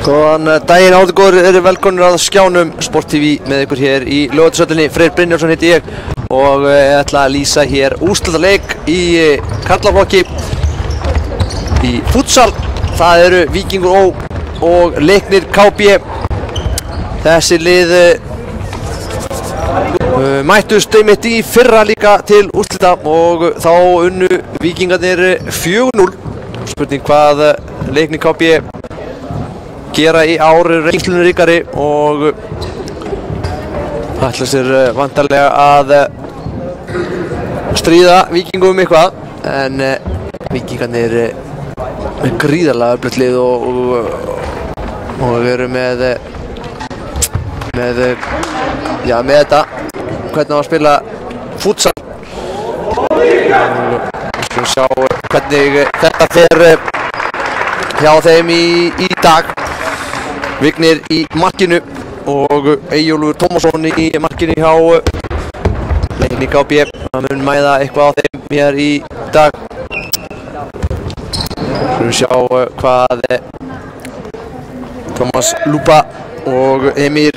Góðan daginn áðugóður, eru velkonir að skjánum Sport TV með ykkur hér í Laugardalshöllinni. Freyr Brynjólfsson heiti ég og ég ætla að lýsa hér úrslitaleik í karlaflokki í futsal. Það eru Víkingur Ó og Leiknir KB. Þessi lið mættust einmitt í fyrra líka til úrslita og þá unnu Víkingarnir 4-0. Spurning hvað Leiknir KB gera í ár, reynslunni ríkari og ætla sér vantarlega að stríða Víkingum eitthvað, en Víkingarnir með gríðarlega öflugt lið og eru með þetta hvernig á að spila futsal. Við skulum sjá hvernig þetta fer hjá þeim í dag. Vignir í markinu og Eyjólfur Tómasson í markinu hjá Leikni KB. Það mun mæða eitthvað á þeim hér í dag. Við sjá hvað Thomas Lupa og Emir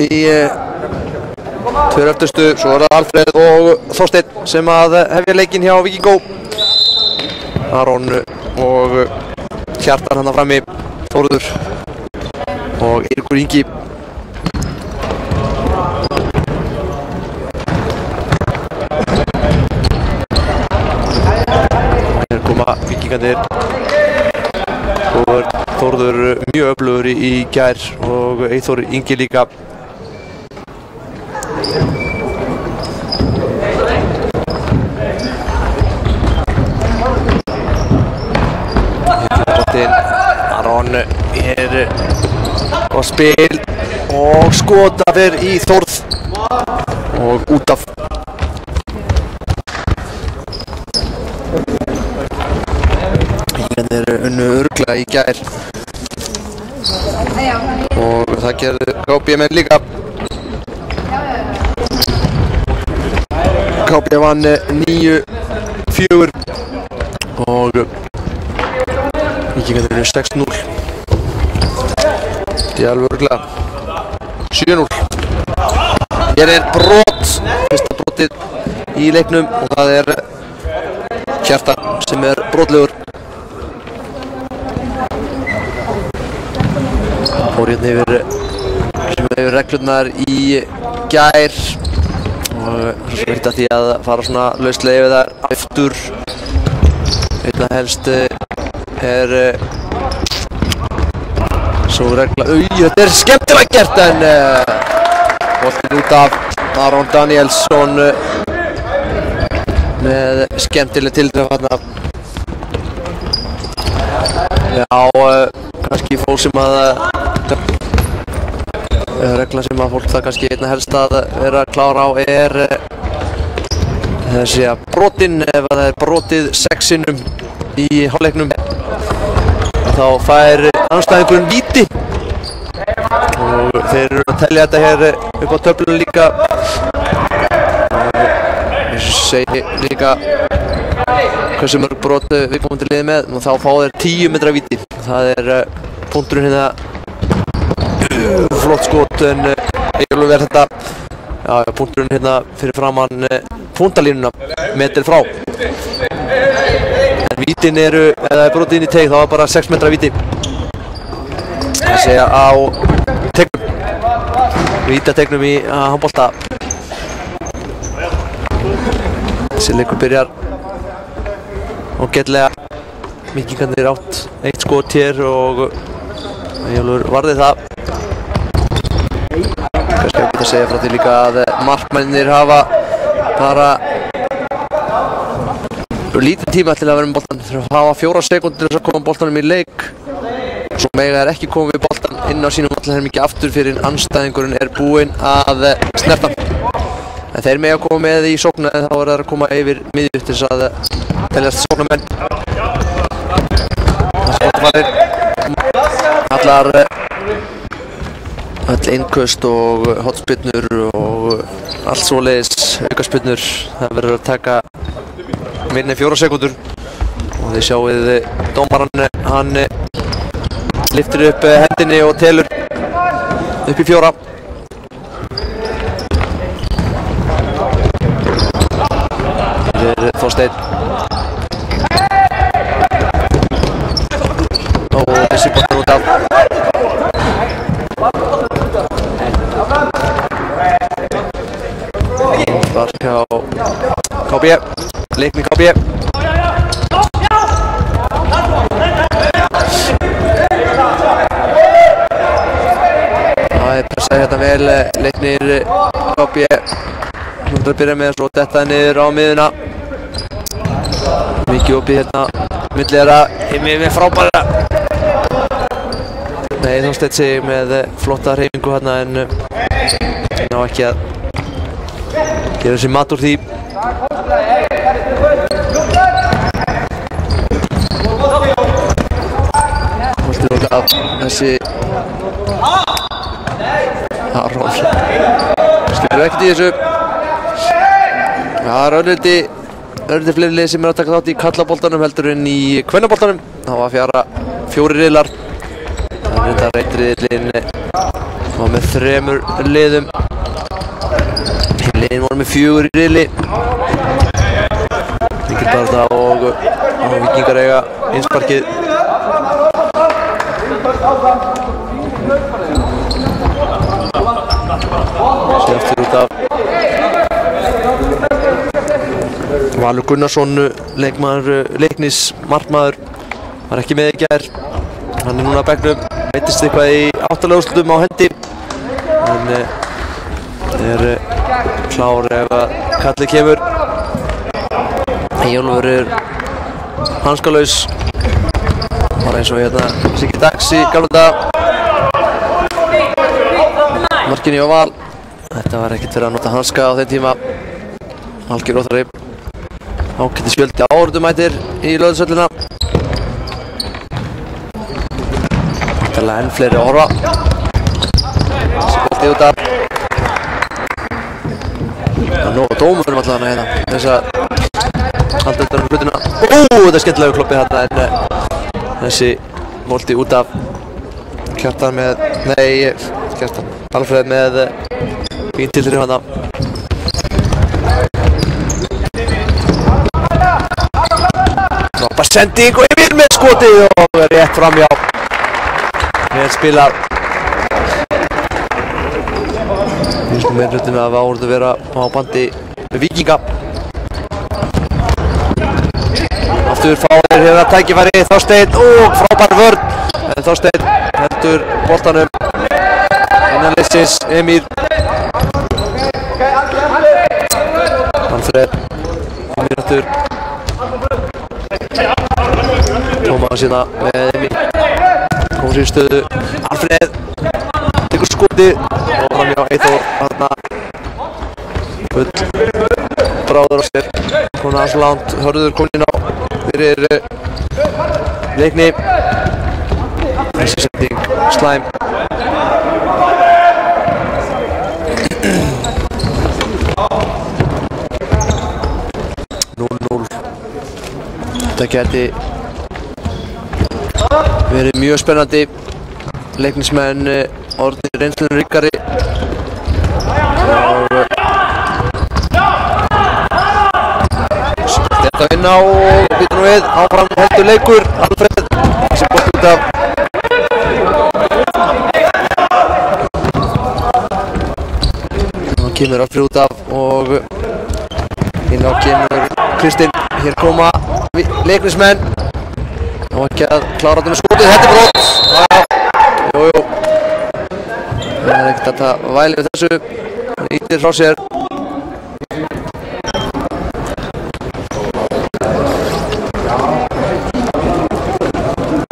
í tveir öftustu. Svo er það Alfred og Þorsteinn sem að hefja leikinn hjá Víking Ó. Aron og Hjartar hann frammi, Þórður og Eiríkur Ingi. Hér koma Víkingarnir og Þórður mjög öflugur í gær og Eyþór Ingi líka. Aron er á spil og skota fyrir í Þórð og út af. Víkingarnir unnu örugglega í gær og það gerði KB menn líka. KB vann 9-4 og Víkingarnir 6-0. Þetta er alveg örugglega 7-0. Hér er brot, fyrsta brotið í leiknum og það er Hjartar sem er brotlegur. Fór hérna yfir reglurnar í gær og svo hitt að því að fara svona lauslega yfir þær aftur. Einna helst er svo regla, þetta er skemmtilega gert en boltinn út af. Aron Danielsson með skemmtileg tildröf þarna. Já, kannski fólk sem að regla sem að fólk það kannski einna helst að vera klára á er þessi að brotin, ef það er brotið 6 sinnum í hálfleiknum þá fær andstæðingurinn víti og þeir eru að telja þetta hér upp á töflunum líka. Eins og segi líka hversu mörg brot við komum til liði með og þá fá þeir 10 metra víti. Það er punkturinn hérna. Flott skot en Eyjólfur verð þetta. Já, punkturinn hérna fyrir framann punktalínuna meter frá. En vítin eru, ef það er brotið inn í teig, þá er bara 6 metra víti. Það segja á tegnum. Vítategnum í handbolta. Þessi leikur byrjar ágætlega. Víkingarnir átt 1 skot hér og Eyjólfur varði það. Kannski ekki að segja frá því líka að markmennir hafa bara lítinn tíma til að vera með boltan. Þeir hafa 4 sekúndur til að koma boltanum í leik. Svo mega er ekki komið við boltan inn á sínum vallarhelmingi aftur fyrir andstæðingurinn er búinn að snerta. En þeir mega koma með í sókna en þá er það að koma yfir miðju til þess að teljast sóknarmenn. Allar öll innköst og hotspyrnur og allt svoleiðis aukaspyrnur. Það verður að taka minni 4 sekúndur og þið sjáuð dómarann, hann Lyftir upp hendinni og telur upp í 4. Hér Þorsteinn. Og þessi boltan út af. Var hjá KB. Leikni KB. Það pressaði hérna vel Leiknir KB. Nú að byrja með svo detta niður á miðuna. Mikið opið hérna milli þeirra með frábæra. Nei, Þorsteinn sig með flotta hreyfingu hérna en ná ekki að gera sér mat úr því. Boltinn út af þessi Aron. Skilur ekkert í þessu. Það er örlítið fleiri lið sem er að taka þátt í karlaboltanum heldur en í kvennaboltanum. Það var 4 riðlar. Það er þetta riðlinn var með 3 liðum. Liðin voru með 4 í riðli. Víkingarbarða og Víkingar eiga einsparkið. Sér aftur út af Valur Gunnarsson, Leiknis markmaður, var ekki með í gær. Hann er núna á bekknum, meiddist eitthvað í 8 úrslitum á hendi. En er klár ef að kallið kemur. Eyjólfur er hanskalaus. Var eins og hérna Siggi Dags í gamla daga. Markinu á Val. Þetta var ekkert fyrir að nota hanska á þeim tíma. Algjör óþarfi. Ágætis fjöldi áhorfendumættir í Laugardalshöllina. Væntanlega enn fleiri að horfa. Þessi bolti út af. Það er nóg dómurum allavega hérna. Þess að halda utan hlutina. Þetta er skemmtilegu kloppi hérna en þessi bolti út af. Kjartan með, nei, Kjartan. Alfreð með fín tilþrif hana. Frábær sending og yfir með skotið og rétt framjá. Vel spilað. Fyrstu meðhlutinu að áhorfendur vera á bandi með Víkinga. Aftur fáir hérna tækifæri Þorsteinn og frábær vörn. En Þorsteinn heldur boltanum. Innan liðsins Emil. Alfreð. Emil aftur. Tómas hérna með Emil. Komur sér í stöðu. Alfreð. Tekur skotið. Og framjá Eyþór hérna. Full bráður á sér. Konar hans langt. Hörður komin inn á. Fyrir Leikni. Þessi sending slæm. Þetta geti verið mjög spennandi. Leiknismenn orðnir reynslunum ríkari. Þetta inn á og býtur nú við. Áfram heldur leikur. Alfreð sem bort út af. Nú kemur Alfreð út af og inn á kemur Kristinn. Hér koma Leiknismenn. Og ekki að klára þetta með skotið. Þetta er brot. Jújú. Það er ekkert að ta væli við þessu. Ítir frá sér.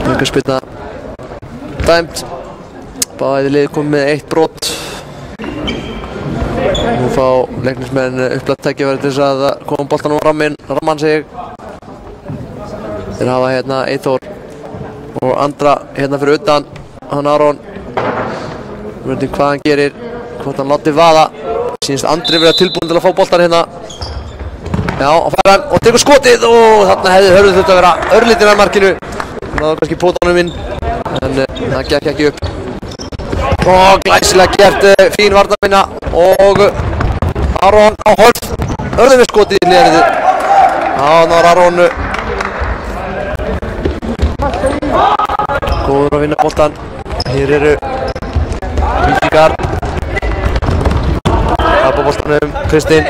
Aukaspyrna dæmt. Bæði lið komið með 1 brot. Nú fá Leiknismenn upplagt tækifæri til þess að koma boltanum á rammann sig. Þeir hafa hérna Eyþór og Andra hérna fyrir utan. Hann Aron. Við veitum hvað hann gerir. Hvort hann láti vaða. Sýnist Andri vera tilbúin til að fá boltan hérna. Já, á færan og tekur skotið og þarna hefði Hörður þurft að vera örlítið með markinu. Hann náður kannski pótanum inn. en það gekk ekki upp. Og glæsilega gert, fín varnarvinna og Aron á Hörð. Hörður við skotið í liðanið. Það var Aron góður að vinna boltan. Hér eru Víkingar. Tapa boltanum, Kristinn.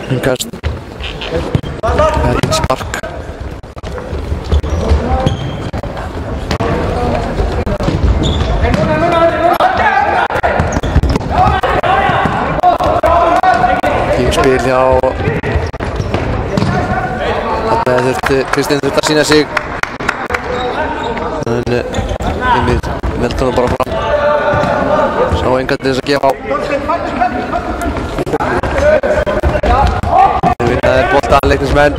Hringast. Það er spark. Tímspil hjá Kristinn þurfti að sýna sig en Emil veldi hann bara fram, sá engan til þess að gefa á. Þeir vinnaðir boltan, leiknismenn,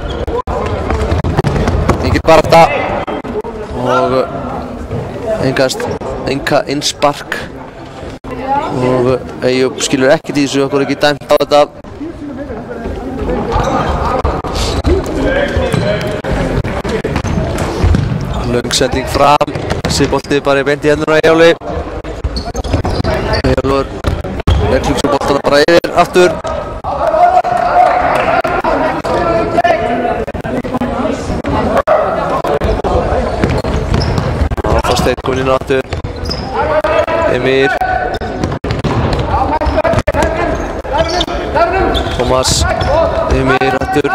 engin barátta og enga innspark og Eyjólf skilur ekkert í þessu, okkur ekki dæmt á þetta. Löngsending fram, þessi bolti bara í beint í hendurna á Eyjóli. Eyjólfur legglugsum boltana bara yfir aftur. Þorsteinn kominn inn á aftur. Emir. Tómas. Emir aftur.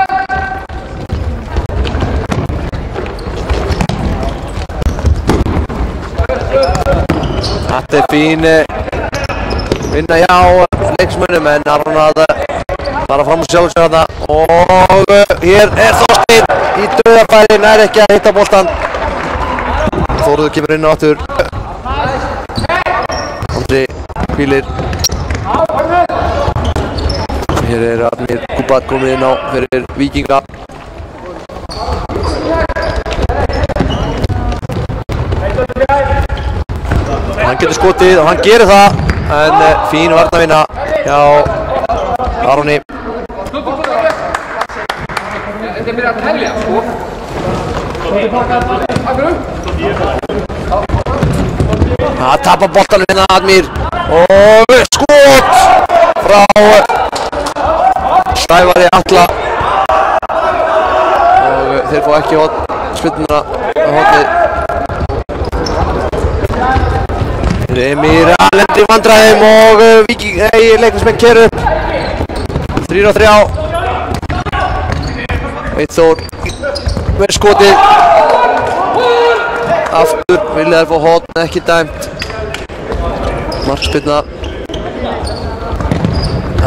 Þetta er fín vinna hjá leiksmönnum en Aron að fara fram úr sjálfsög þarna og hér er Þorsteinn í dauðafæri, nær ekki að hitta boltan. Þórður kemur inn á aftur. Andri hvílir. Hér er Admir Kubat komið inn á fyrir Víkinga. Hann getur skotið og hann gerir það, en fín varnarvinna hjá Aroni. Það tapar boltanum hérna Admir og skot frá Sævari Atla og þeir fá ekki spyrnuna á hornið. Emir lendir í vandræðum og leiknismenn keyra upp 3-3. Eithór með skotið aftur, vilja þær fá horn, ekki dæmt. Markspyrna.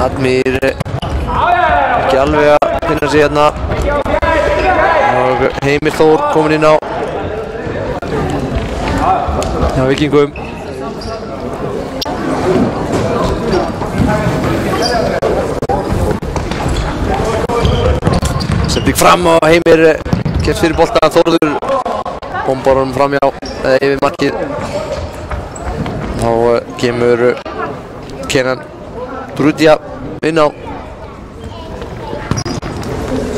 Admir ekki alveg að finna sig hérna og Heimir Þór kominn inn á hjá Víkingum. Sending fram og Heimir kemst fyrir boltan. Þórður bombar honum framhjá eða yfir markið. Þá kemur Kenan Brudja inn á.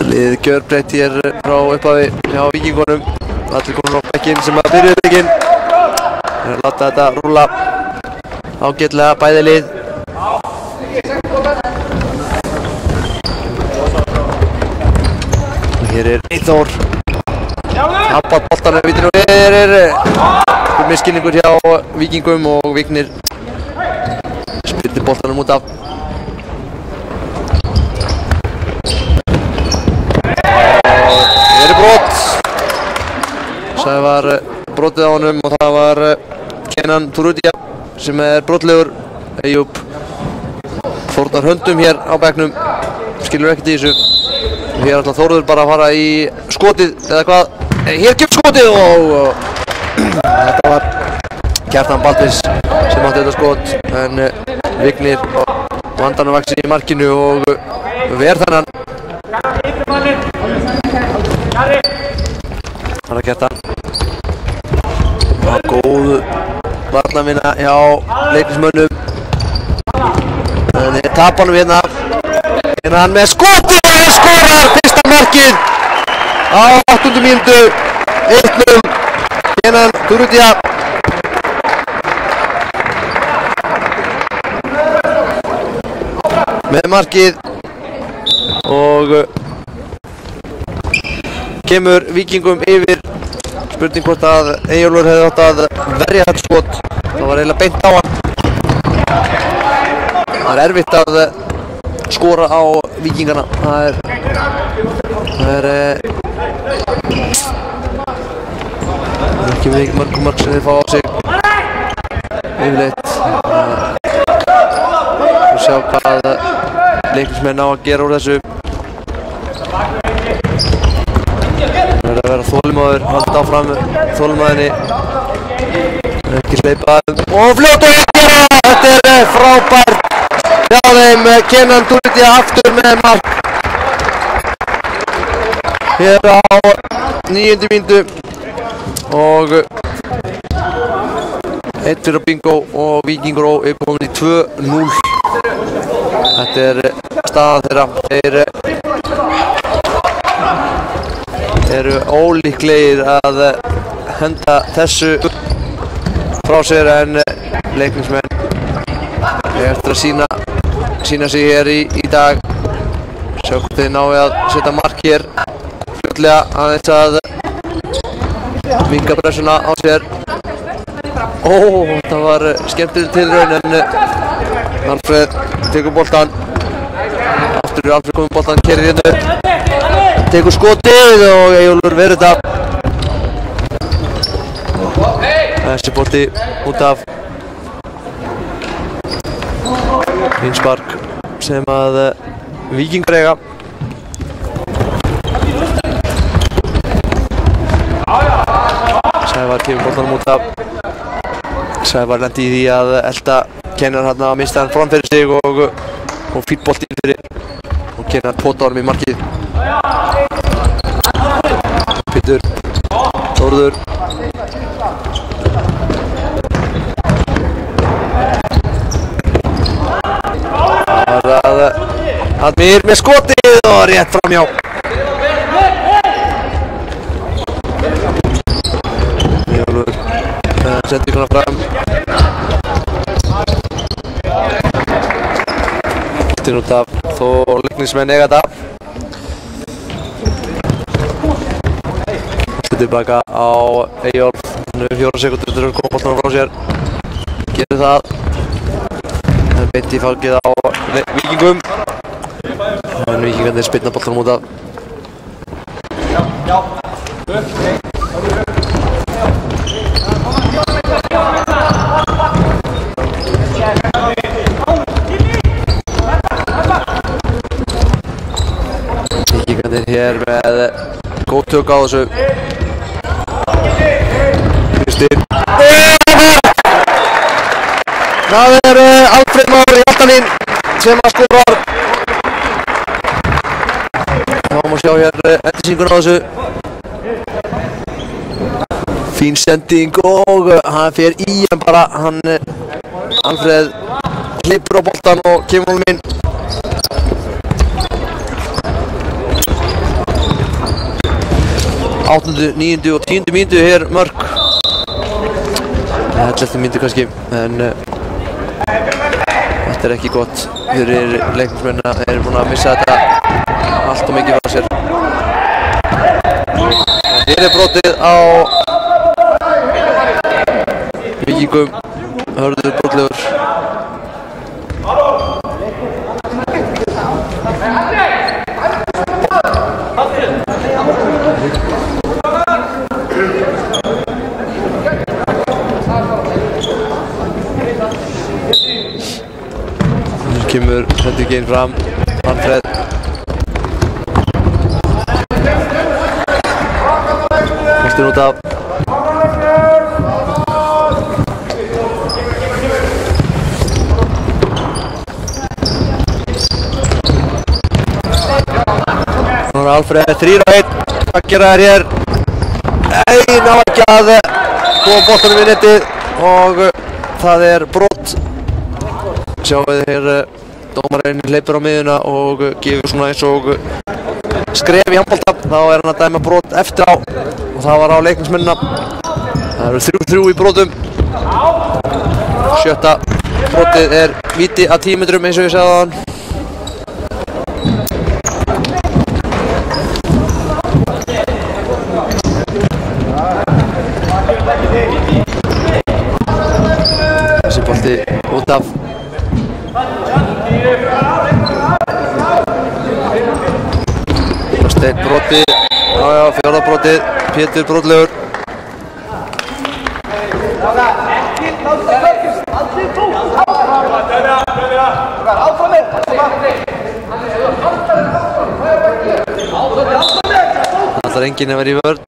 Liðið gjörbreytt hér frá upphafi hjá Víkingunum. Allir konur á bekkinn sem að byrja leikinn. Þeir að láta þetta rúlla ágætlega bæði lið. Hér er Eithór. Tappar boltanum í vitinu. Hér er misskilningur hjá Víkingum og Vignir spiltir boltanum út af. Hér er brot. Það var brotið á honum og það var Kenan Brudja sem er brotlegur. Eyjólf fórnar höndum hér á bekknum, skilur ekkert í þessu. Hér ætla Þórður bara að fara í skotið eða hvað. Hér kemur skotið og þetta var Kjartan Baldvins sem átti þetta skot, en Vignir vandanum vaxið í markinu og ver þennan. Þannig að Kjartan góð varnarvinna hjá leiknismönnum, en þeir tapa honum hérna. En hann með skotið og hann skorar fyrsta markið á 8. mínútu 1-0 Kenan Durrutia. Með markið og kemur Víkingum yfir. Spurning hvort að Eyjólfur hefði átt að verja þetta skot. Það var eiginlega beint á hann. Það er erfitt að skora á Víkingana. Það er ekki mikið mörgum mörg sem þeir fá á sig yfirleitt. Við sjá hvað leiknismenn á að gera úr þessu. Það verður að vera þolinmóður, halda áfram þolinmóðinni. Ekki hleypa og fljóta og gera! Þetta er frábært hjá þeim. Kenan Durrutia aftur með mark. Hér á 9. mínútu og 1 fyrir bingo og Víkingur Ó er komin í 2-0. Þetta er staðan þeirra. Þeir eru ólíklegir að henda þessu frá sér en leiknismenn eftir að sína sig hér í dag. Sjá hvort þeir nái að setja mark hér fljótlega aðeins að minka pressuna á sér. Það var skemmtileg tilraun en Alfreð tekur boltan. Aftur er Alfreð komið boltan, keyrir hérna upp. Tekur skotið og Eyjólfur verður þetta. Þessi bolti út af vinspark sem að Víkingar eiga. Sævar kemur boltanum út af. Sævar lendi í því að elda Kenan hérna að mista hann fram fyrir sig og fýtt bolti inn fyrir og Kenan tóta honum í markið. Pétur Þórður var að Admir með skotið og rétt framhjá. Eyjólfur sendi ykkurna fram. Þetta út af þó leiknismenn eiga þetta. Tilbaka á Eyjólf, nú 4 sekúndur til að koma boltanum frá sér. Gerir það. Það er beint í fangið á Víkingum. En Víkingarnir spilna boltanum út af. Víkingarnir hér með góð tök á þessu. Það er Alfreð Már Hjaltalín sem að skorar. Þá má sjá hér endursýninguna á þessu. Fín sending og hann fer í hann bara. Alfreð hleypur á boltan og kemur honum inn. Áttundu, 9. og 10. mínútu hér mörk. 11. mínútu kannski, en þetta er ekki gott fyrir leiknismennina. Þeir eru búin að missa þetta allt og mikið frá sér. Hér er brotið á Víkingum. Hörður brotlegur. Kemur sendingin fram, Alfreð. Boltinn út af. Nú er Alfreð 3-1. Hvað gera þær hér? Nei, ná ekki að koma boltanum í netið og það er brot. Sjáum við hér dómarinn hleypur á miðjuna og gefur svona eins og skref í handbolta þá hann að dæma brot eftir á og það var á leiknismennina. Það eru 3-3 í brotum. Sjötta brotið víti að 10 metrum eins og ég sagði áðan. Þessi bolti út af. Steinn broti, fjórða brotið, Pétur brotlegur. Það ætlar enginn að vera í vörn.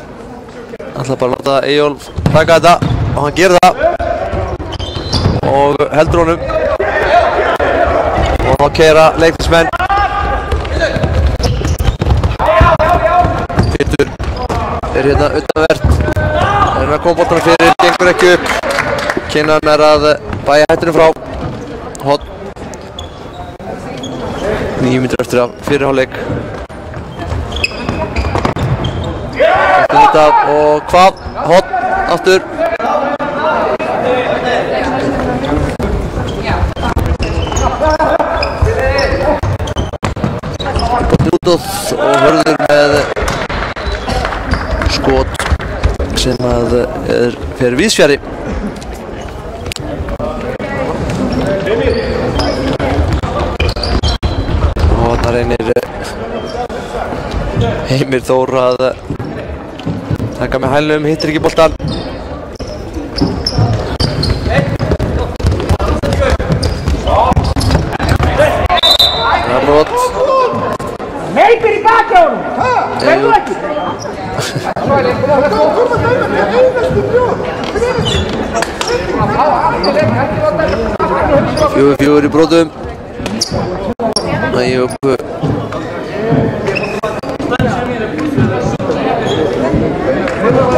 Það ætlar bara að láta Eyjólf taka þetta og hann gerir það og heldur honum og þá keyra leiknismenn. Pétur hérna utanvert, að koma boltanum fyrir, gengur ekki upp. Kinnan að bæja hættinu frá. Hot. 9 mínútur eftir af fyrri hálfleik. Þetta og hvað? Hot aftur. Út og Hörður með skot sem að fer víðsfjarri. Og þarna reynir Heimir Þór að taka með hælnum, hittir ekki boltan. Það er brot. Hleypir í baki á honum! Verðu ekki! 4-4 í brotum. Eyjólf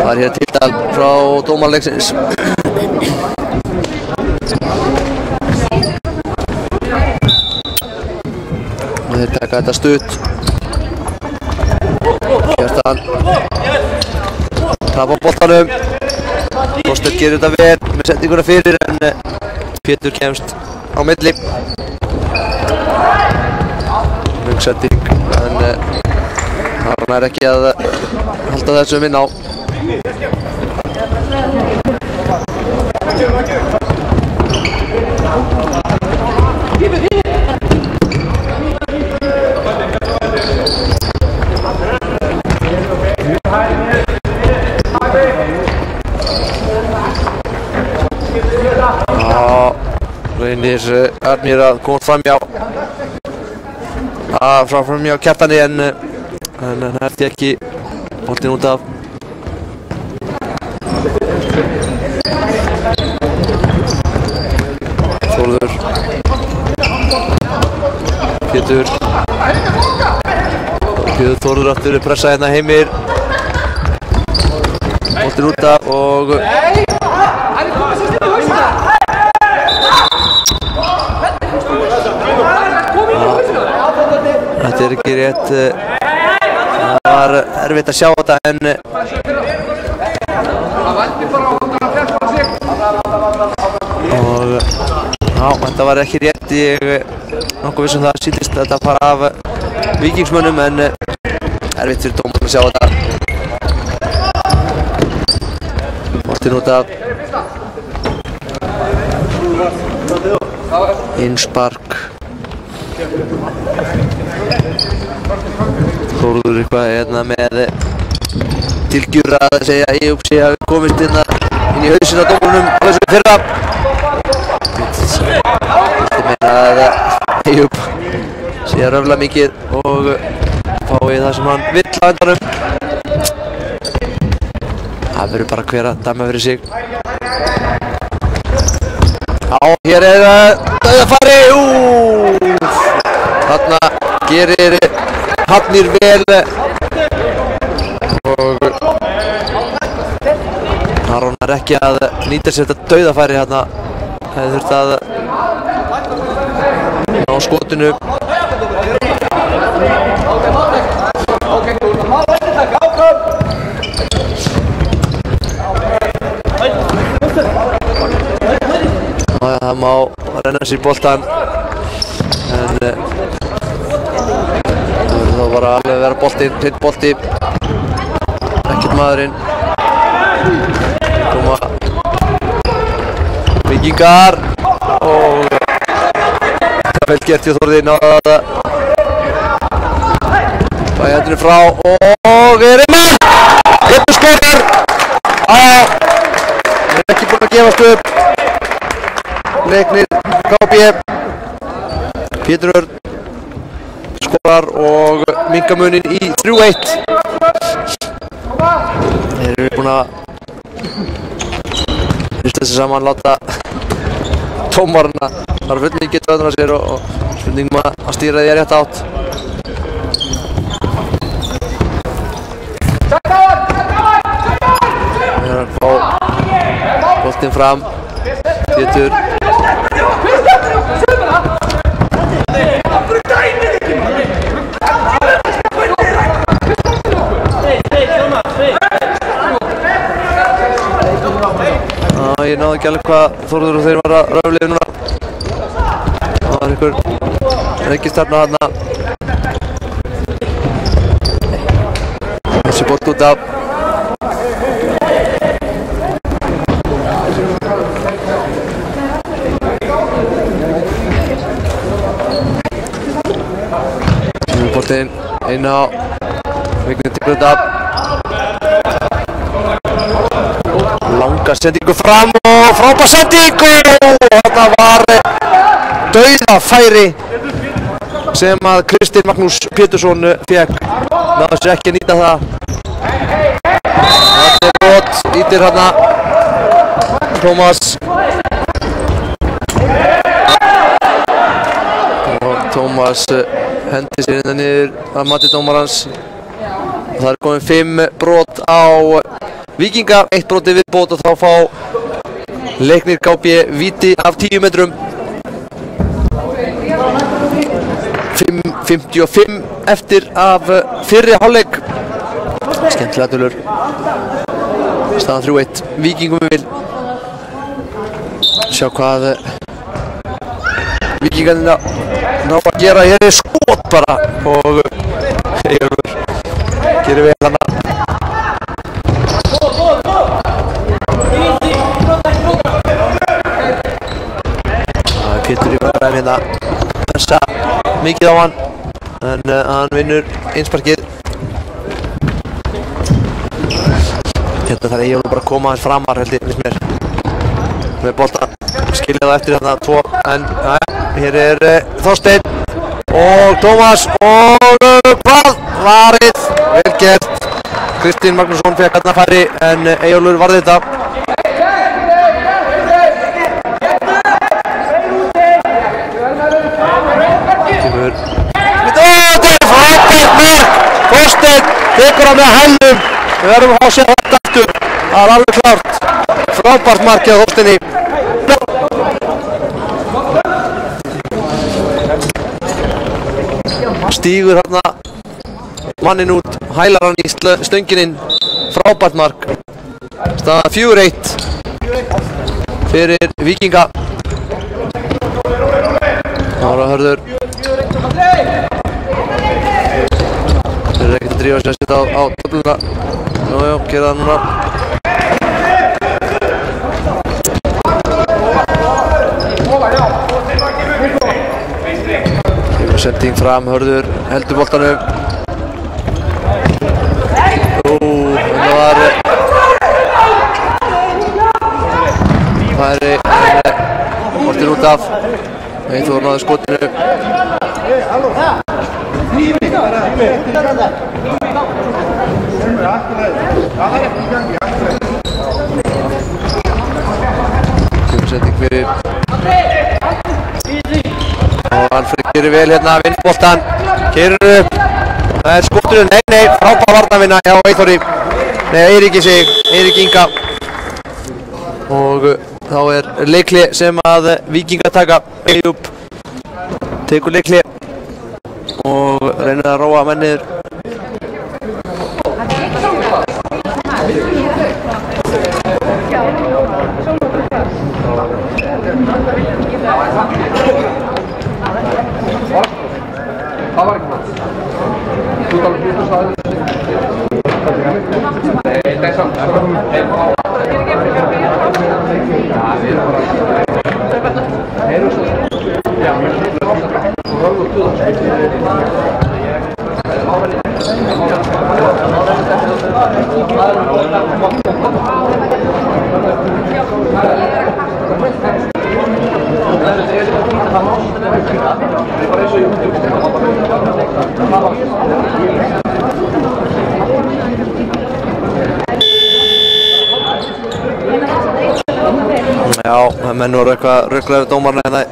það er hér tiltal frá dómarleiksins. Og þeir taka þetta stutt. Kjartan tap á boltanum. Þorsteinn gerir þetta vel með sendinguna fyrir en Pétur kemst á milli. Mjög sending en hann er ekki að halda þessum inn á. Reynir Arnir að koma framhjá Kjartani en hann herti ekki boltinn út af. Þórður Pétur Þórður aftur pressa hérna Heimir boltinn út af og þetta er ekki rétt. Það var erfitt að sjá þetta en og þetta var ekki rétt. Ég nokkuð viss það sýndist þetta fara af Víkingsmönnum en erfitt fyrir dómarinn að sjá þetta. Boltinn út af. Innspark. Þórður eitthvað hérna með tilgjur að segja að Eyjólf sé hafi komist inn í hausinn á dómarunum á þessum fyrra. Þetta meina að Eyjólf sé að röfla mikið og fái það sem hann vill á endanum. Það verður bara hver að dæma fyrir sig. Hér dauðafæri. Þarna gerir Hafnir vel og Aron er ekki að nýta sér þetta dauðafæri hérna. Það þurfti að ná skotinu. renna sér í boltan en það verður þá bara alveg að vera boltinn, hreinn bolti ekkert maðurinn koma Víkingar og það vel gert hjá Þórði náða það bæði hendurinn frá og er mann Pétur skorar er ekki búinn að gefast upp Leiknir KB Pétur Örn skorar og minnka munin í 3-1 þeir eru búin að hrista þessi saman láta tómarna þar full mikið töðan á sér og spurningum að stýra því að rétt átt það er að fá boltinn fram Pétur ég náði ekki alveg hvað Þórður og þeir var að röfliðu núna það var einhver reikistefna þarna þessi bolt út af boltinn inn á Víkingur tekur þetta af langa sendingu fram og frábær sendingu og þetta var dauðafæri sem að Kristinn Magnús Pétursson fekk náðu sér ekki að nýta það þetta er brot ítir hérna Tómas hendi sér innan niður að mati dómarans og það er komin 5 brot á Víkinga, 1 broti viðbót og þá fá Leiknir KB víti af 10 metrum 5:55 eftir af fyrri hálfleik skemmtilega tölur staðan 3-1 Víkingum vil sjá hvað Víkingarnir ná að gera hér er skot bara og Eyjólfur gerir vel hana Pétur í vandræðum hérna þessa mikið á hann en hann vinnur einsparkið hérna þarf Eyjólfur bara að koma aðeins framar held ég mér með boltan skilja það eftir þarna 2 en hér er Þorsteinn og Tómas og hvað varið vel gert Kristinn Magnússon fekk hérna færi en Eyjólfur varði þetta Þorsteinn tekur hann með hælum við verðum að fá sér þetta aftur það er alveg klárt frábært mark hjá Þorsteini stígur hérna mannin út hælar hann í stönginin frábært mark staðan 4-1 fyrir Víkinga Ára Hörður þeir eru ekkert að drífa sér að setja á töfluna Jójó, gera það núna sending fram, Hörður heldur boltanum það var færi boltinn út af Eyþór náði skotinu sending fyrir og Alfred gerir vel hérna að vinna boltan keyrir upp það er skoturinn, nei, frábær varnarvinna hjá Eyþóri Eirík Inga og þá er leikli sem að Víkingar taka Eyjúb tekur leikli og reynir að róa mennir Já, menn voru eitthvað ruglaður dómarna en það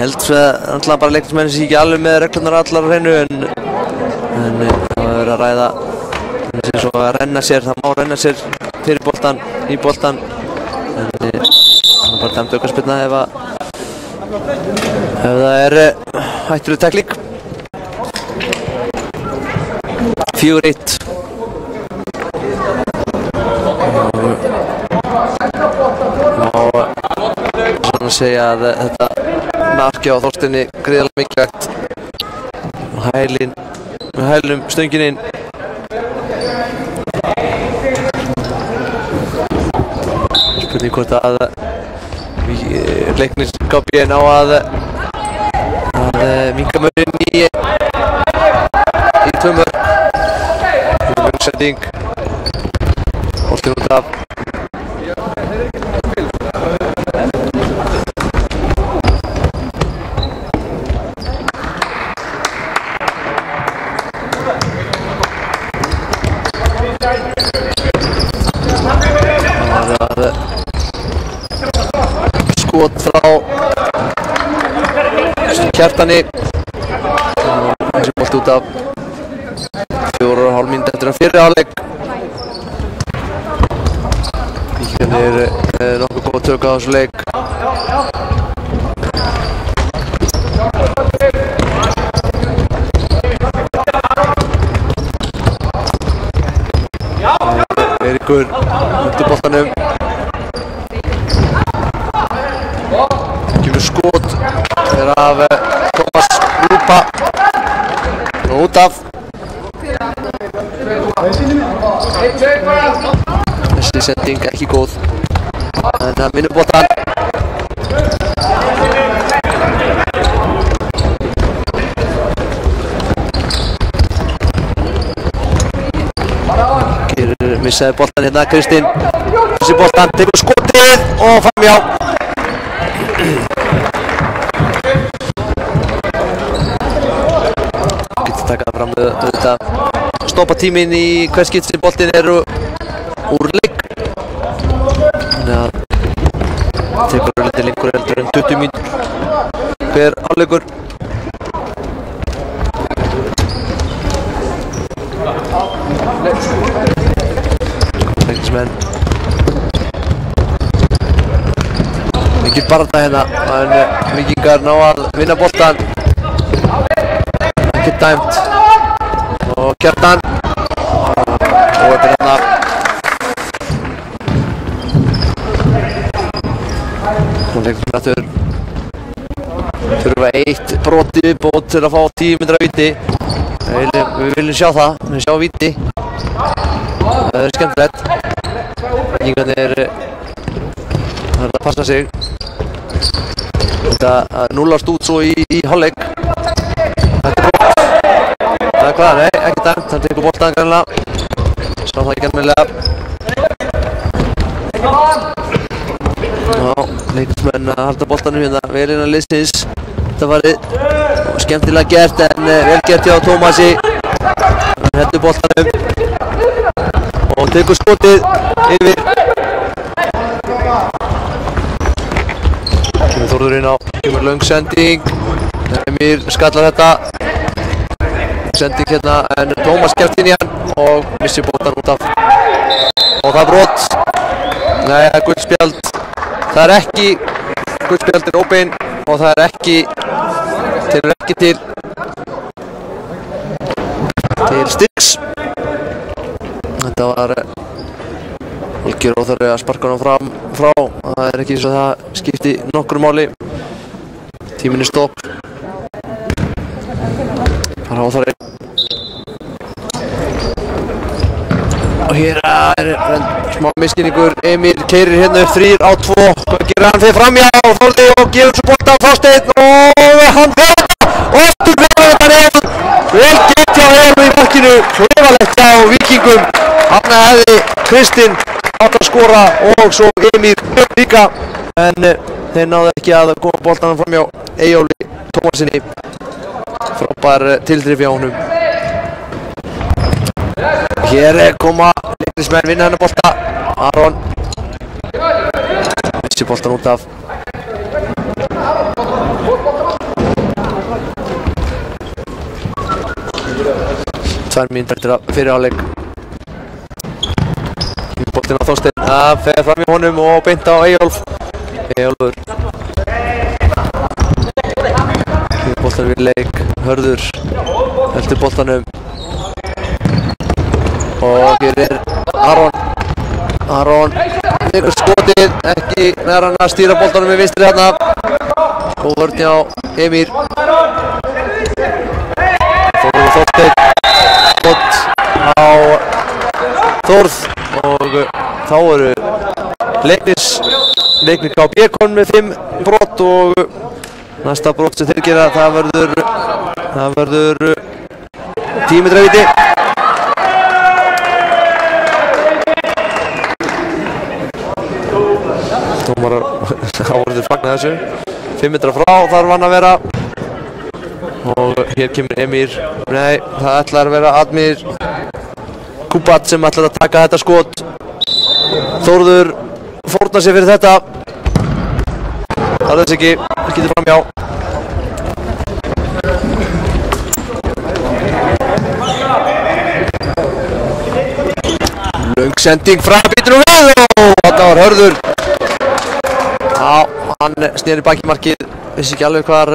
held svo að alltaf bara leiknismenn sé ekki alveg með reglunar allar á hreinu en það verður að ræða eins og að renna sér, það má renna sér fyrir boltan, í boltan en það er bara dæmt aukaspyrna ef það er hættuleg tækling 4-1 og svona að segja að þetta marki á Þorsteini gríðarlega mikilvægt og hælum stöngin inn spurning hvort að leiknis KB ná að minnka muninn í 2 mörk sending boltinn út af skot frá Kjartani þessi bolt út af 4,5 mínútur eftir að fyrri hálfleik Víkingarnir nokkuð góð tök á þessu leik Eiríkur undir boltanum kemur skot er af Tómas Rúpa og út af þessi sending ekki góð en það minnur boltan missaði boltan hérna Kristinn þessi boltan tekur skotið og framhjá getur takað fram þetta stoppa tíminn í hvers skipt sem boltin eru úr leik þannig að tekur lítið lengur heldur en 20 mínútur hver hálfleikur leiknismenn mikil barða hérna en Víkingar ná að vinna boltan ekki dæmt og Kjartan og þetta er hérna og leiknismenn þurfa eitt broti viðbót til að fá 10 mínútur af víti við viljum sjá það, við viljum sjá víti það er skemmtilegt Víkingarnir það er að passa sig þetta núllast út svo í hálfleik þetta er brot það er hvað, nei, ekki dæmt hann tekur boltan grannlega sá það ekki almennilega já, leiknismenn að halda boltanum hérna vel innan liðsins þetta farið skemmtilega gert en vel gert hjá Tómasi hann heldur boltanum og tekur skotið yfir kemur Þórður inn á kemur löng sending Emir skallar þetta sending hérna en Tómas kemst inn í hann og missir boltan út af og það er brot nei, það er guldspjald það er ekki guldspjald er óbein og það er ekki til Stix þetta var algjör óþarfi að sparka hann frá það er ekki eins og það skipti nokkru máli tíminn er stopp það er óþarfi og hér er smá misskilningur Emir keyrir hérna upp 3 á 2 hvað gerir hann fyrir framhjá Þórði og gefur svo bolta á Þorsteinn og hann fyrir og aftur fyrir þetta vel gett hjá Emil í markinu klefalegt á Víkingum Þarna hefði Kristinn átt að skora og svo Emir líka, en þeir náðu ekki að koma boltanum fram hjá Eyjólfi Tómasinni. Frábær tilþrif hjá honum. Hér koma Leiknismenn, vinna hennar bolta. Aron missi boltan út af. Tvær mínútur eftir að fyrir hálfleik. Boltinn á Þorsteinn að fer fram í honum og beint á Eyjólf. Eyjólfur. Boltan við leik. Hörður heldur boltanum. Og hér Aron. Aron tekur skotið, ekki nær hann að stýra boltanum með vinstri þarna. Og vörn hjá Emir. Þorsteinn. Skot á Þórð og þá eru Leiknir KB konum með 5 brot og næsta brot sem þeir gera það verður 10 metra víti. Dómarar áverður fagna þessu. 5 metra frá þarf hann að vera. Og hér kemur Emir, nei, það ætlar að vera Admir Kubat sem ætlar að taka þetta skot. Þórður fórnar sér fyrir þetta. Það er þess ekki, skýtur framhjá. Löng sending frá býtur og við og þetta var Hörður. Já, hann sneri baki markið, vissi ekki alveg hvar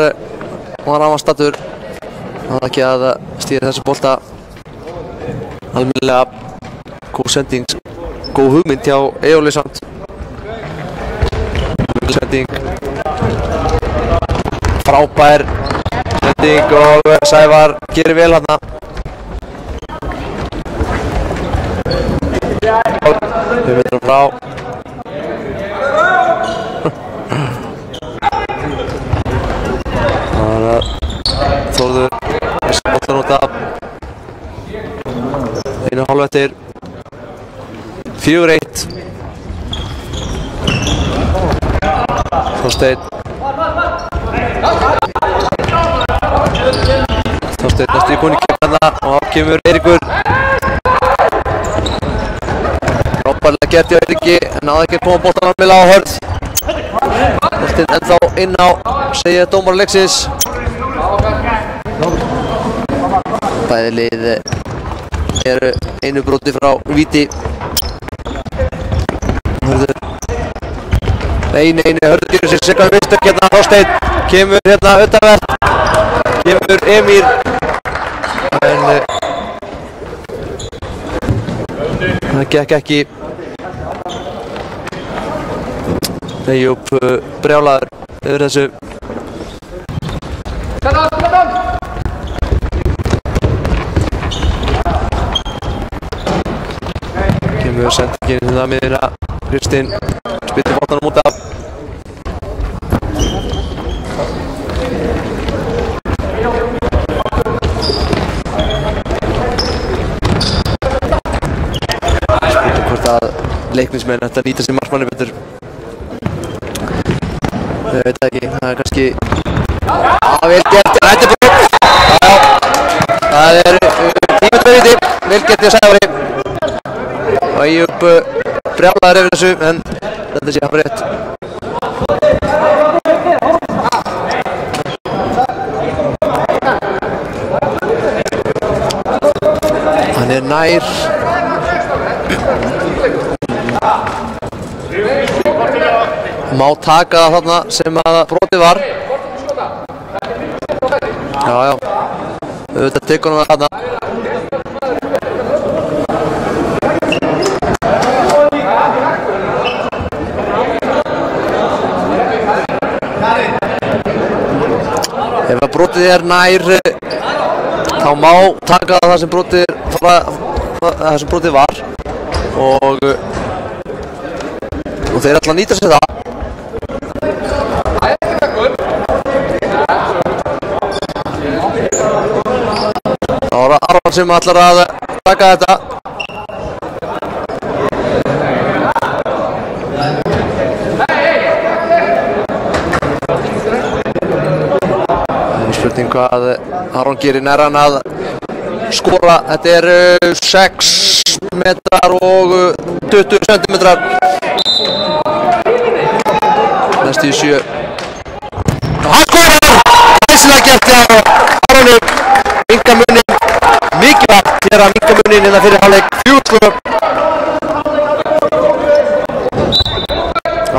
hann var stattur. Það var ekki að stýra þessu bolta almennilega. Góð sending, góð hugmynd hjá Eyjólfi samt. Sending, frábær sending og Sævar gerir vel þarna. Við veitum frá. Þórður boltan út af. 1,5 eftir. 4-1. Þorsteinn næstu í koni kemurna og þá kemur Eiríkur. Frábærlega gert hjá Eiríki en náði ekki að koma boltan almennilega á Hörð. Boltinn ennþá inn á, segja dómar leiksins. Bæði lið eru einu broti frá víti. Hörður. Nei, Hörður gerir sér sekar vinstök hérna. Þorsteinn kemur hérna utanvert. Kemur Emir. En það gekk ekki. Eyjólf brjálaður yfir þessu. Kemur sendingin hérna miðina. Kristinn spillir boltanum út af. Spillir hvort að Leiknismenn ætti að nýta sér markmanni betur. Ég veit það ekki, það er kannski vel gert, þetta er brot. Það er 10 metra víti, vel gert hjá Sævari. Og Eyjólf brjálaður yfir þessu, en þetta sé hafa rétt. Hann er nær. Má taka það þarna sem að brotið var. Já. Auðvitað tekur hann það þarna. Ef að brotið er nær, þá má taka það sem brotið var og þeir ætla að nýta sér það. Það var Aron sem ætlar að taka þetta. hvað Aron gerir nær hann að skora. Þetta 6 metrar og 20 centimetrar. Næstu í 7. Hann skorar! Æsilega gert hjá Aronu. Minnka munin. Mikilvægt þegar að minnka munin innan fyrir hálfleik. 4-2.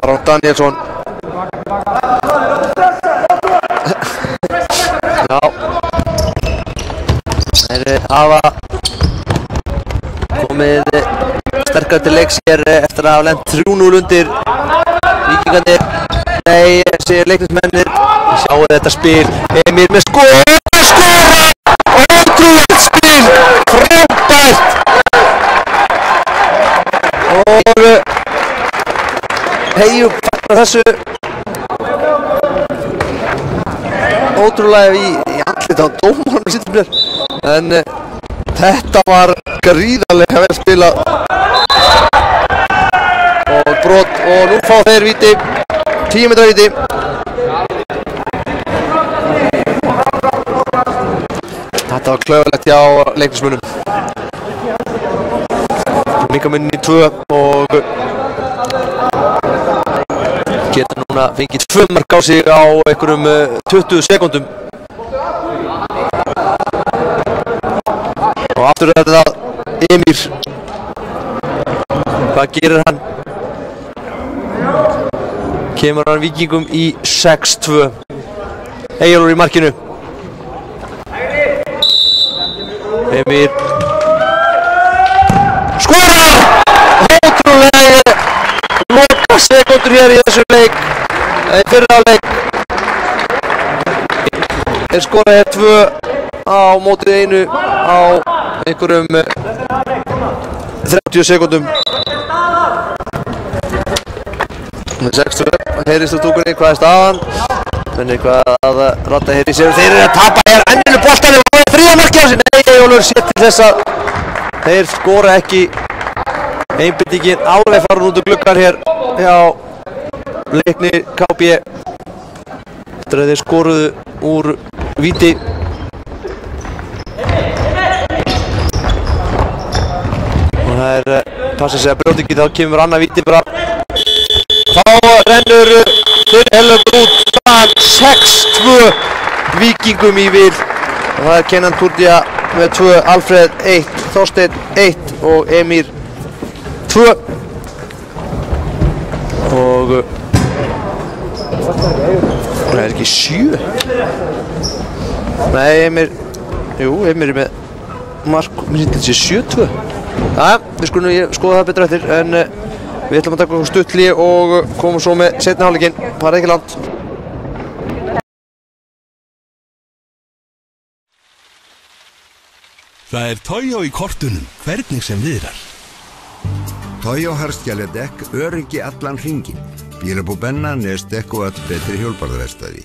Aron Danielsson. Já. Þeir hafa komið sterkar til leiks hér eftir að hafa lent 3-0 undir. Víkingarnir, nei, segir leiknismennir. Sjáu þetta spil. Emir með skora! Ótrúlegt spil! Frábært! Og Heiðu fagnar þessu. Ótrúlega í andlitið á dómaranum sittum hér. En þetta var gríðarlega vel spilað. Og brot og nú fá þeir víti. 10 metra víti. Þetta var klaufalegt hjá leiknismönnum. Minnka munin í 2 og geta núna fengið 2 mörk á sig á einhverjum 20 sekúndum. Og aftur þetta Emir. Hvað gerir hann? Kemur hann Víkingum í 6-2. Eyjólfur í markinu. Emir skorar! Ótrúlega loka sekundur hér í þessu leik. Fyrra leik. Þeir skora hér 2 á mótið 1 á einhverjum 30 sekundum. 6-2. Heyrist úr túkunni, hvað staðan? Menn eitthvað að ratta hér í sér. Þeir að tapa hér enninu boltanum og þriðja markið á sig. Nei, Eyjólfur sér til þess að þeir skora ekki. Einbeitingin alveg farin út úr gluggar hér hjá Leikni KB. Eftir að þeir skoruðu úr víti. Og það passa sig að brjóta ekki, þá kemur annað víti bara. Þá rennur þeir heldur út. 6-2 Víkingum í vil. Og það Kenan Turdía með 2, Alfred 1, Þorsteinn 1 og Emir 2. Og það ekki 7. Nei, Emir, jú, Emir með mark, mér finnst þetta sé 7-2. Við skulum skoða það betur eftir, en við ætlum að taka okkur stutt hlé og komum svo með seinni hálfleikinn. Farið ekki langt. Það Toyo í kortunum, hvernig sem viðrar. Toyo harðskjaldekk öryggi allan hringinn. Bílabú Benna, Nestek og öll betri hjólbarðaverkstæði.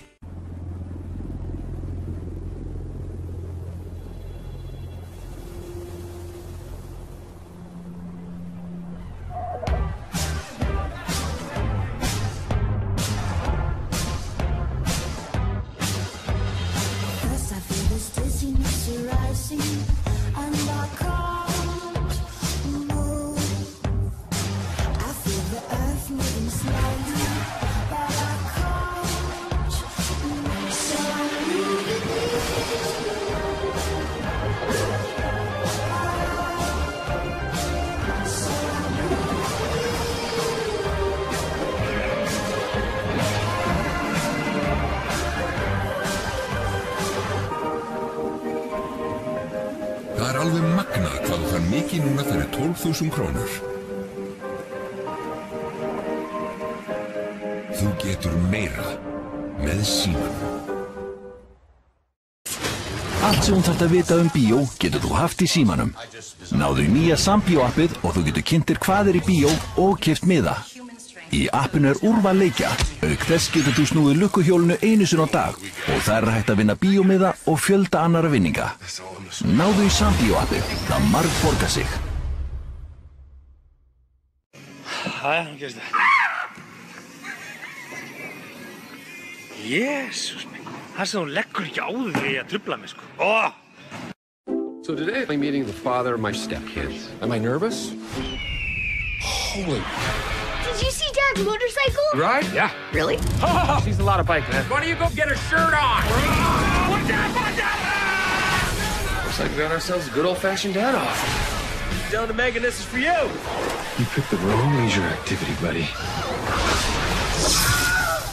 Það alveg magnað hvað þú fær mikið núna fyrir 12.000 krónur. Þú getur meira með Símanum. Allt sem þú þarft að vita bíó getur þú haft í Símanum. Náðu í nýja Sambíó-appið og þú getur kynntir hvað í bíó og keypt miða. Í appinu úrval leikja. Auk þess getur þú snúið lukkuhjólinu einu sinni á dag og það hægt að vinna bíómiða og fjölda annara vinninga. Náðu í Sambíó-appið. Það margborgar sig. Jæja, hann gerist það. Jésús minn. Það sem þú leggur ekki á því að trufla mig, sko. Oh! So today I'm meeting the father of my stepkids. Am I nervous? Holy... Did you see Dad's motorcycle? Right? Yeah. Really? She's a lot of bike, man. Why don't you go get her shirt on? Watch out! Looks like we got ourselves a good old-fashioned dad-off. Tell the Megan this is for you. You picked the wrong leisure activity, buddy.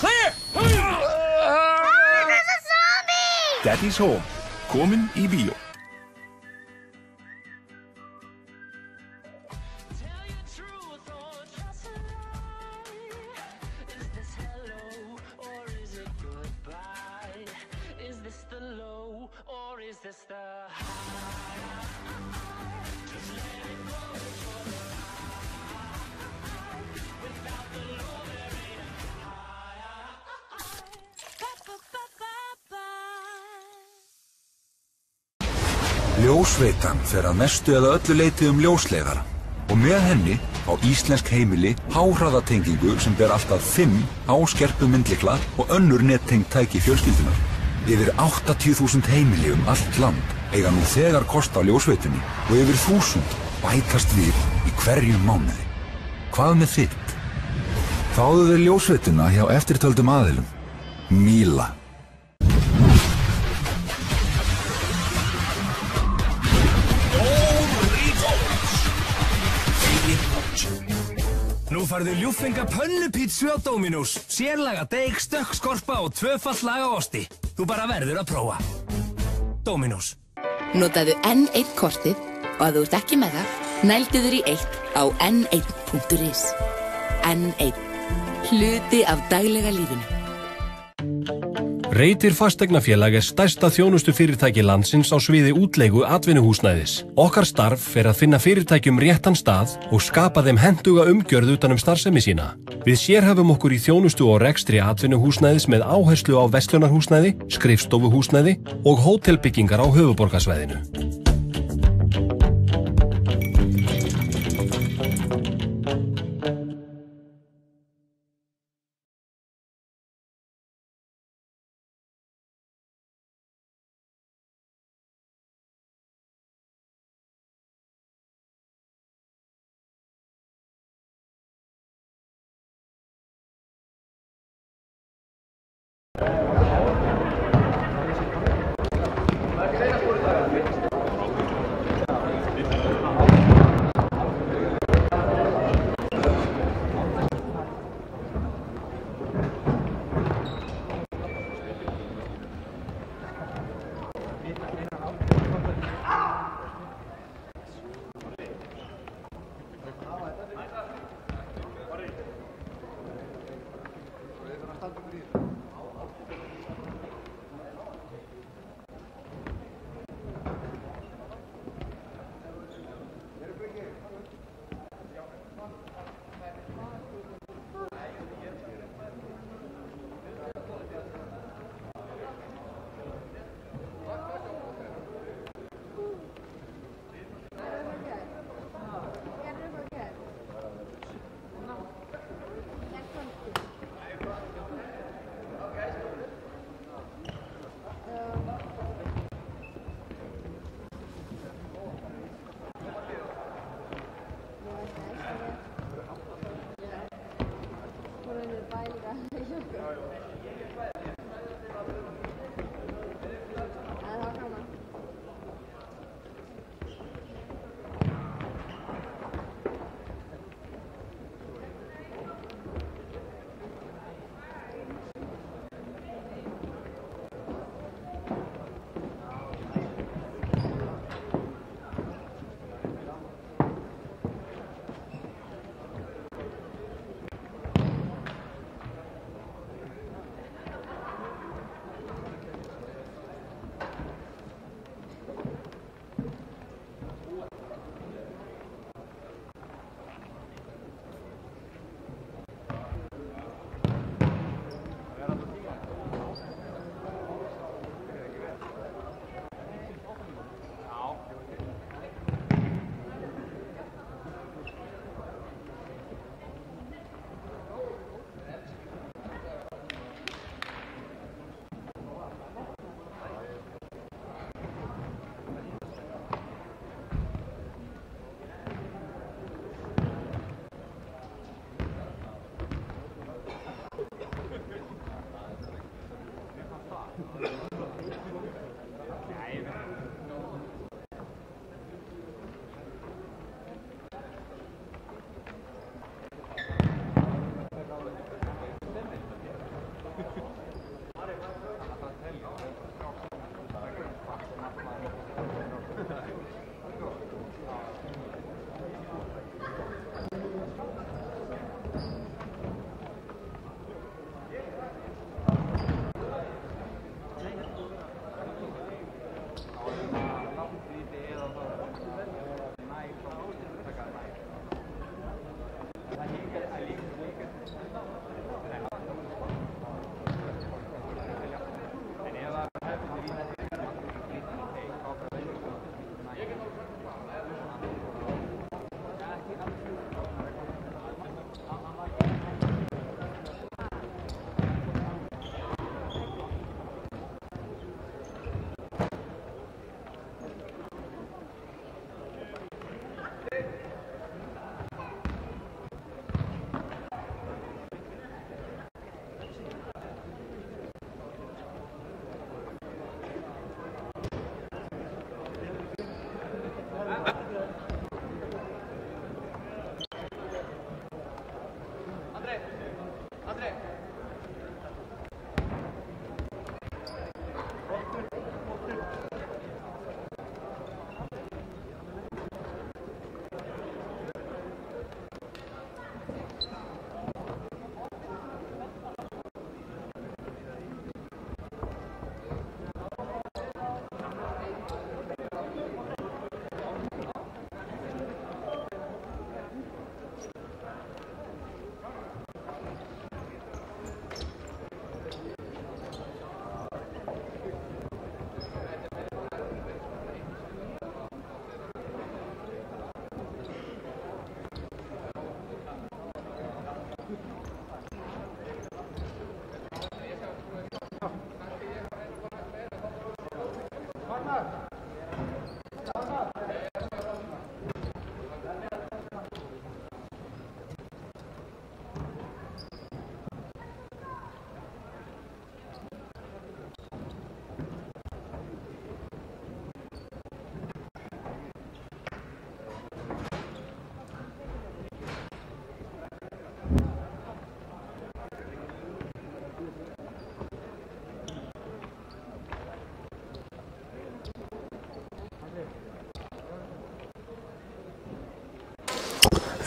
Clear! There's a zombie! Daddy's Home, komin í bíó. Ljósveitan fer að mestu eða öllu leyti ljósleiðara og með henni á íslensk heimili háhraðatengingu sem ber alltaf 5 háskerpu myndlykla og önnur nettengd tæki fjölskyldunar. Yfir 80.000 heimili allt land eiga nú þegar kost á ljósveitunni og yfir 1000 bætast við í hverjum mánuði. Hvað með þitt? Fáðu þér ljósveituna hjá eftirtöldum aðilum. Míla. Nú farðu ljúffenga pönnupítsu á Dominos. Sérlaga deig, stökkskorpa og tvöfalt laga osti. Þú bara verður að prófa. Dominos. Notaðu N1 kortið og að þú ert ekki með það, nældu þér í 1 á n1.is. N1. Hluti af daglega lífinu. Reitir fasteignafélag stærsta þjónustufyrirtæki landsins á sviði útleigu atvinnuhúsnæðis. Okkar starf að finna fyrirtækjum réttan stað og skapa þeim hentuga umgjörð utan starfsemi sína. Við sérhæfum okkur í þjónustu og rekstri atvinnuhúsnæðis með áherslu á verslunarhúsnæði, skrifstofuhúsnæði og hótelbyggingar á höfuðborgarsvæðinu.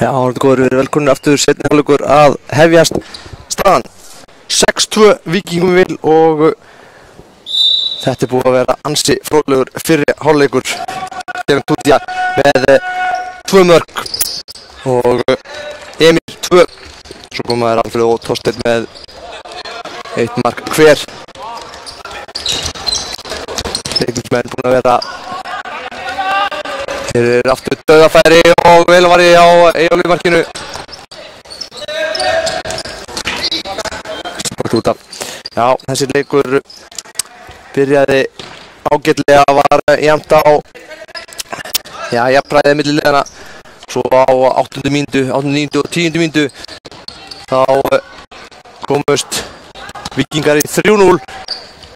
Já, góður, velkomin aftur seinni hálfleikur að hefjast. Staðan 6-2 Víkingum vil og þetta búið að vera ansi fróðlegur fyrri hálfleikur. Stefán Tútja með 2 mörk og Emil 2. Svo komaður Alfreð og Þorsteinn með 1 mark hver. Leiknismenn búin að vera. Hér aftur dauðafæri og velvarði á Eyjólfi markinu. Sport út af. Já, þessi leikur byrjaði ágætlega, var jafnt á jafnræðið milli liðanna. Svo á 8. mínútu, 9. og 10. mínútu þá komust Víkingar í 3-0.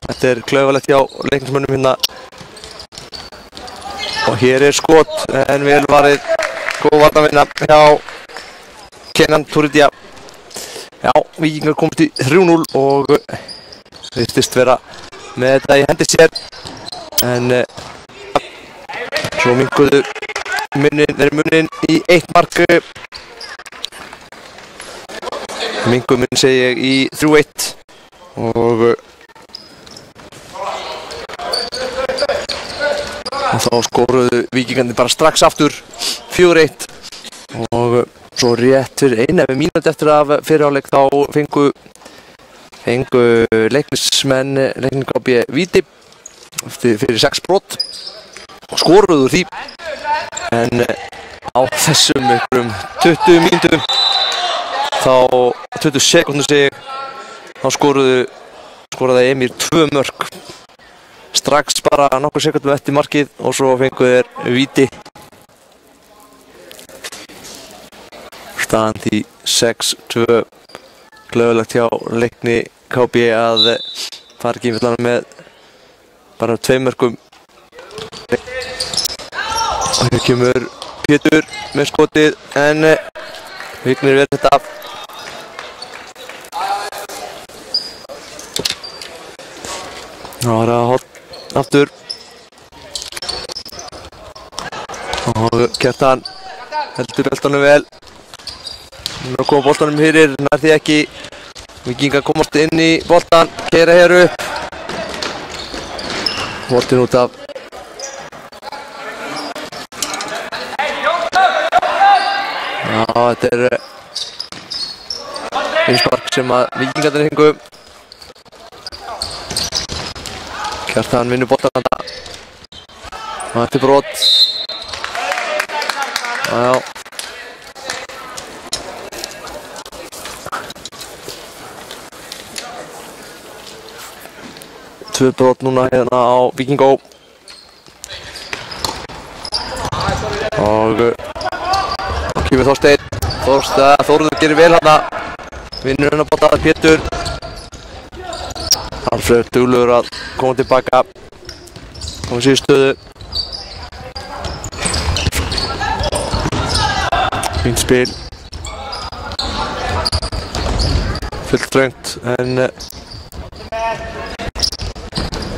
Þetta klaufalegt hjá leiknismönnum hérna. Og hér skot, en vel varið, góð varnarvinna hjá Kenan Túritja. Já, Víkingar komst í 3-0 og virtist vera með þetta í hendi sér. En svo minnkuðu munin í 1 mark. Minnkuðu munin segi ég í 3-1 og þá skoruðu Víkingarnir bara strax aftur 4-1 og svo rétt fyrir 1 mínútu eftir af fyrirháleik þá fengu leiknismenn leikningabi víti fyrir 6 brot og skoruðu úr því. En á þessum einhverjum 20 mínútum þá 20 sekúndum segi þá skoraði Emil 2 mörk. Strax bara nokkur sekúndum eftir markið og svo fengu þeir víti. Staðan því 6-2. Gleðilegt hjá Leikni KB að fara ekki með með bara 2 mörkum. Og hér kemur Pétur með skotið en Vignir verður þetta af. Það var að hótt aftur og Kjartan heldur boltanum vel. Nú koma boltanum fyrir, nær því ekki. Víkingar komast inn í boltan, keyra hér upp. Boltinn út af. Já, þetta innspark sem að Víkingarnir hengu. Kjartan vinnur boltan þarna. Og þetta brot. Já. 2 brot núna hérna á Víkingó. Og kemur Þorsteinn. Þórður gerir vel hérna. Vinnur hennar bolta að Pétur. Alfreð duglegur að koma tilbaka. Koma sér í stöðu. Fínt spil. Fullt þröngt en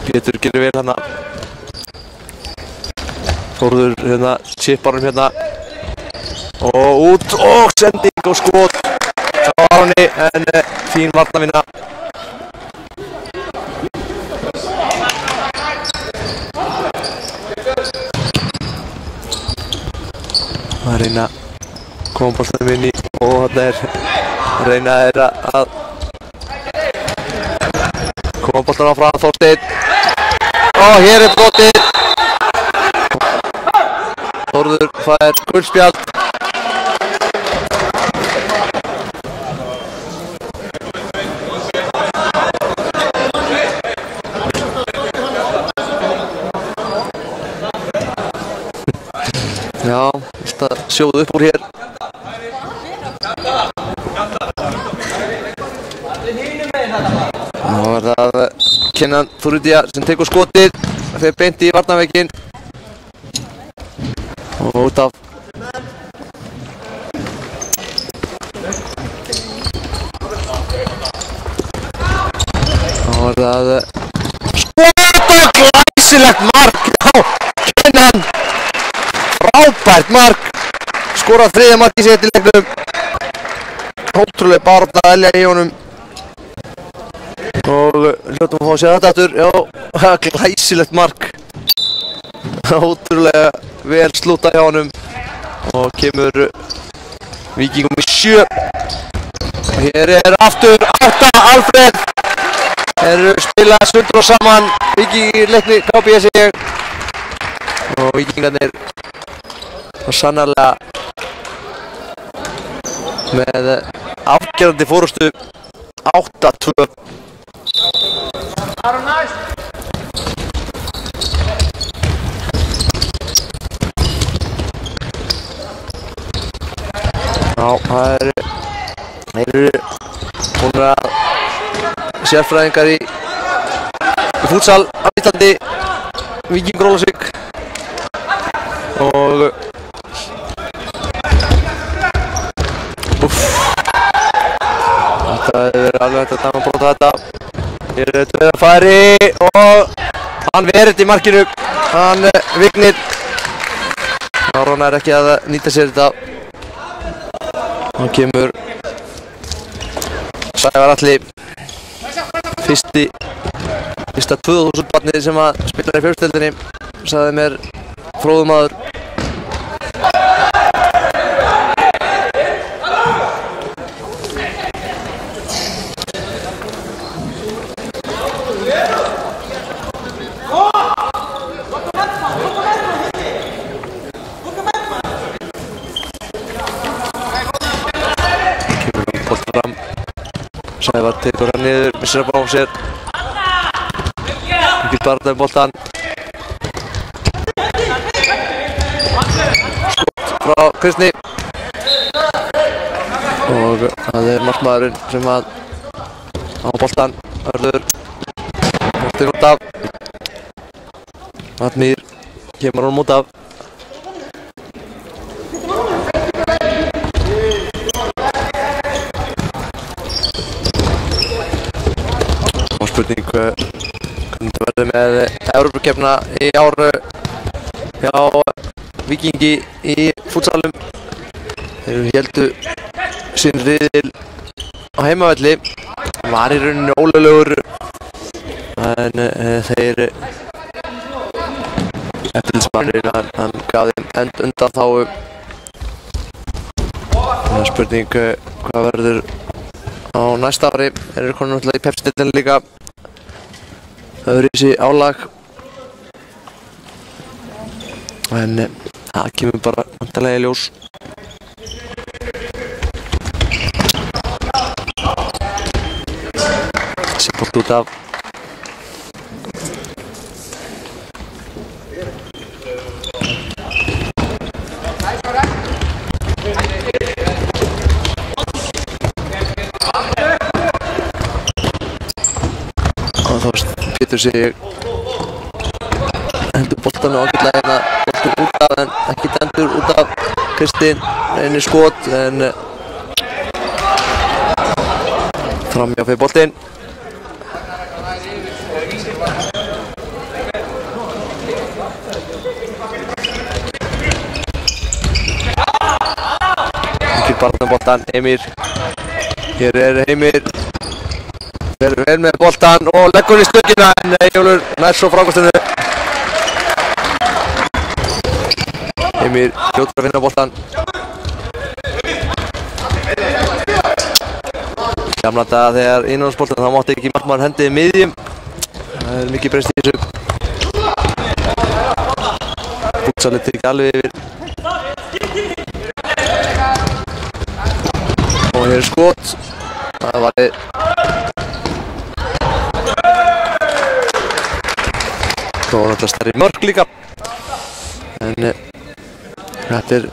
Pétur gerir vel hérna. Þórður hérna, chiparum hérna. Og út og sending og skot. Á áni en fín varnarvinna. Það reyna að koma boltanum inn í og þarna reyna að koma boltanum áfram Þorsteinn. Og hér brotið. Þórður fær guldspjald. Já, þetta sjóðu upp úr hér. Nú það Kenan Túritja sem tekur skotið. Þeir beint í varnarveginn. Og út af. Nú það skot og glæsilegt mark á Kenan. Frábært mark. skorað þriðja markið sitt í leiknum. Ótrúlega barátta að elja í honum. Og hljótum að fá að sjá þetta aftur. Já, glæsilegt mark. Ótrúlega vel slúta hjá honum. Og kemur Víkingum í 7. Og hér aftur 8 Alfred. Spila sundur og saman. Víkingi leikni KBS ég. Og Víkingarnir sannarlega með afgerandi fórustu 8-2. Já, það eru búin að sérfræðingar í fútsal á Íslandi, Víkingur Ólafsvík og þetta hefur alveg hægt að dæma brota þetta. Hér döðafæri og hann verið í markinu, hann Vignir. Aron ekki að nýta sér þetta. Hann kemur Sævar Atli, fyrsta 2000 barnið sem að spila í fjórsteldinni, sagði mér fróðumadur. Sævar tekur hann niður, missir að bá sér. Mikið barða boltan. Skott frá Kristni. Og það markmaðurinn sem að á boltan. Hörður boltinn út af. Atmýr kemur honum út af. Spurning hvernig það verður með Evrópukeppnina í ár hjá Víkingi í fútsalum. Þeir héldu sinn riðil á heimavelli. Var í rauninni ólöglegur en þeir eftirlitsmaðurinn hann gaf þeim undanþágu. Það er spurning hvað verður á næsta ári. Þeir eru komin náttúrulega í Pepsi-deildina líka. Það verður í þessi álag. En það kemur bara vantarlega í ljós. Þessi bort út af. Og þá getur sig hendur boltan á ágætlega hérna, boltin út af en ekki dendur út af. Kristinn reynir skot en framhjá fyrir boltinn. Ekki barna boltan, Heimir. Hér Heimir. Vel með boltan og leggur í stökkina en Eyjólfur nær svo frákastinu. Heimir hljótur að finna boltan. Gamla daga þegar innanlandsboltan þá mátti ekki markmaður hendið í miðjum. Það er mikið breyst í þessu. Fútsalið tekið alveg yfir. Og hér skot. Það var það var alltaf stærri mörk líka. En þetta er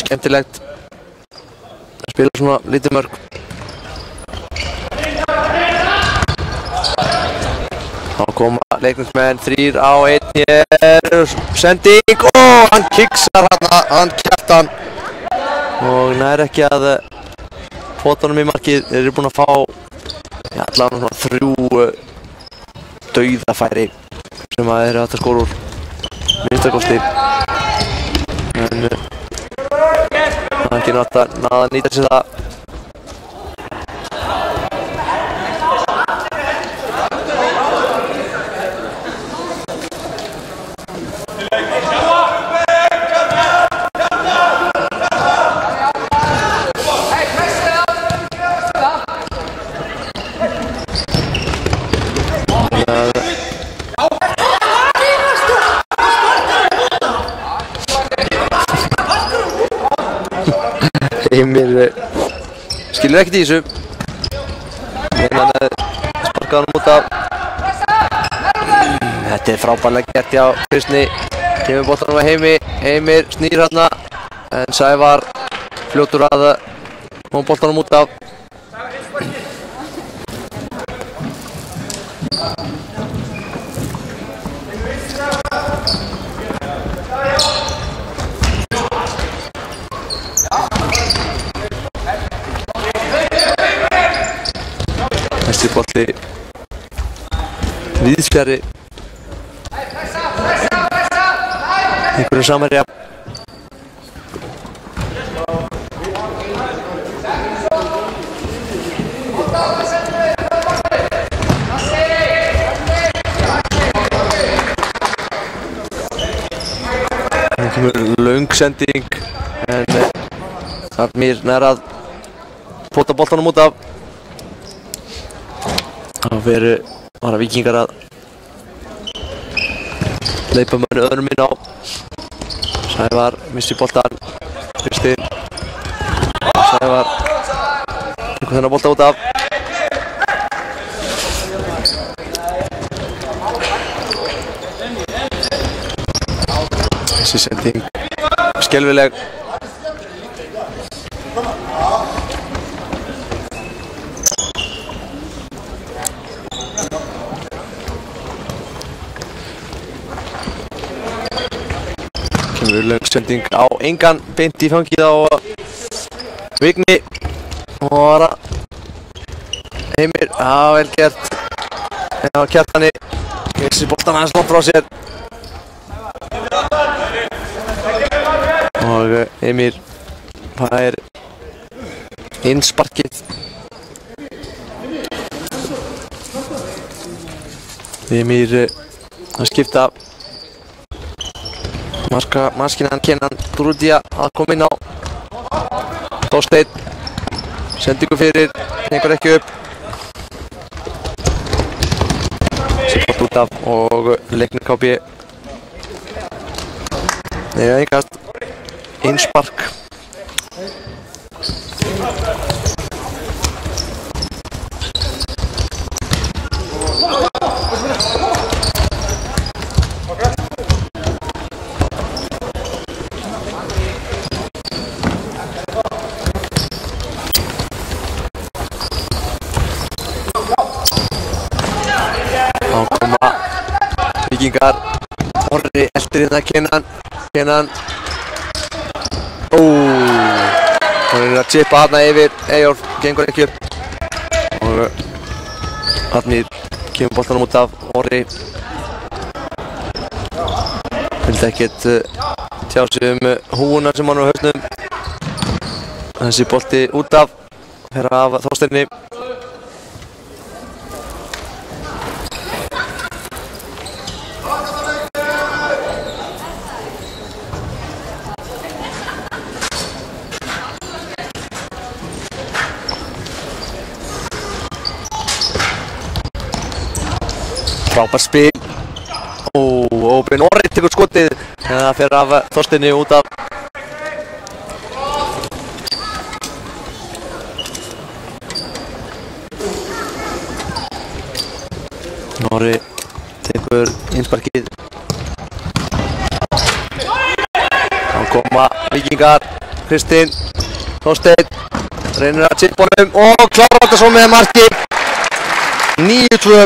skemmtilegt að spila svona lítið mörk. Þá koma leiknismenn 3 á 1. Hér sending og hann kiksar hann Kjartan og nær ekki að fótunum í markið. Þeir eru búin að fá allavega svona 3 dauðafæri sem að þeir eru hægt að skora úr minnstakosti. En Ekki náttúrulega náða að nýta sér það. Heimir skilur ekkert í þessu. Hann sparkaði honum út af. Þetta frábærlega gert hjá Kristni. Kemur boltanum að Heimi. Heimir snýr hérna. En Sævar fljótur að koma boltanum út af. Þessi bolti víðsfjarri einhverjum Samherja. Það kemur löng sending en Arnmýr nær að pota boltanum út af. Það var að Víkingar að leipa mönnum öðrum inn á. Sævar missi boltan. Kristinn. Sævar tekur þennan bolta út af. Þessi sending skelfileg. Löng sending á engan, beint í fangið á Vigni og var að Heimir, vel gert á Kjartani, þessi boltan aðeins langt frá sér og Heimir fær innsparkið. Heimir að skipta Maskinan Kenan Durdia að koma inn á. Þorsteinn sendingu fyrir, gengur ekki upp. Sitt út af og leiknir KB. Nei, engast innspark. Víkingar, Orri eldir hérna Kenan. Hann að chippa hérna yfir, Eyjólf gengur ekki upp. Og Arnmýr kemur boltanum út af Orri. Vildi ekkert tjá sig húuna sem hann á hausnum. Þessi bolti út af, fer af Þorsteini. Frábær spil. Óbjörn Orri tekur skotið en það fer af Þorsteini út af. Orri tekur innsparkið. Þá koma Víkingar. Kristinn, Þorsteinn reynir að chippa honum og klárar þetta svo með marki. 9-2.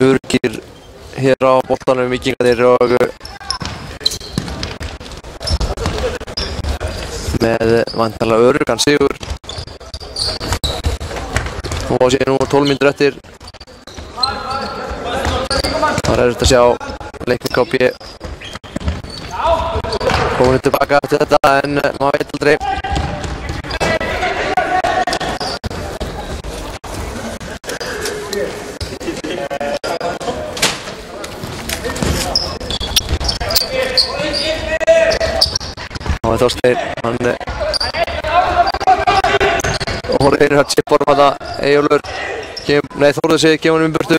Örgir hér á boltanum Víkingarnir og með vantarlega öruggan sigur Og sér nú 12 mínútur eftir. Það erfitt að sjá leikni KP komin tilbaka eftir þetta, en maður veit aldrei. Það er Þorsteinn, hann og reynir að chippa honum að Eyjólfur, nei Þórður sig, gefa honum burtu.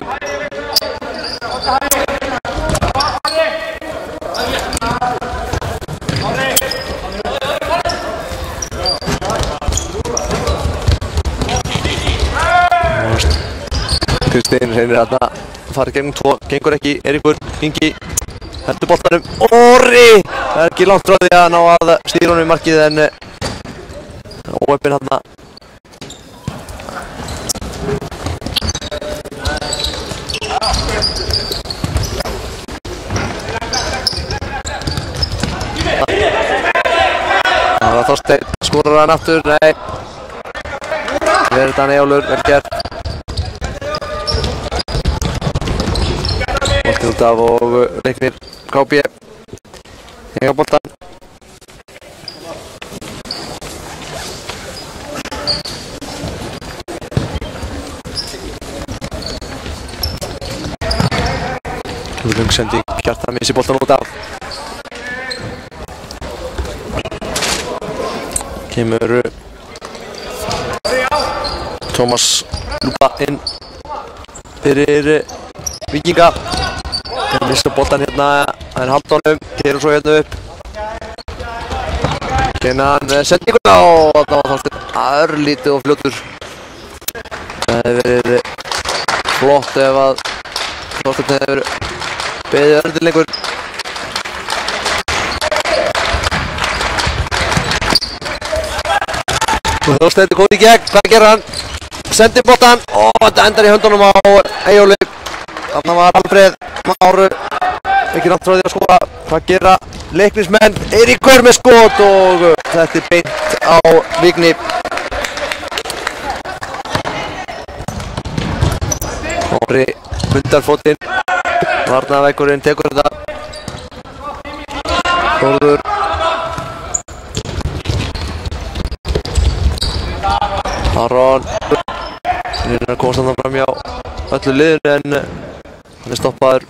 Kristinn reynir að fara gegnum tvo, gengur ekki, Eiríkur Ingi hendur boltanum, Orri! Það er ekki langt frá því að ná að stýra honum í markið, en óheppinn hann. Það var Þorsteinn, skorar hann aftur, nei. Verður þetta Eyjólfur, vel gert. Boltinn út af og Leiknir KB eiga boltan. Lungsending, Kjartan missi boltan út af. Kemur Tómas Lúpa inn fyrir Víkinga. Þeir missa boltan hérna, það er Haldónum, keyrir svo hérna upp. Kennan sendinguna og þarna var Þorsteinn örlítið og fljótur. Það hefði verið flott ef að Þorsteinn hefði verið beðið örlítið lengur. Þorsteinn er kominn í gegn, hvað gerir hann? Sendir boltan og þetta endar í höndunum á Eyjóli. Þarna var Alfreð Már ekki nátt frá því að skora. Hvað gera Leiknismenn? Eiríkur með skot og þetta er beint á Vigni. Orri mundar fótinn. Varnarveikurinn tekur þetta. Þórður. Aron. Hann er að komast þarna fram hjá öllu liðinu, en hann er stoppaður.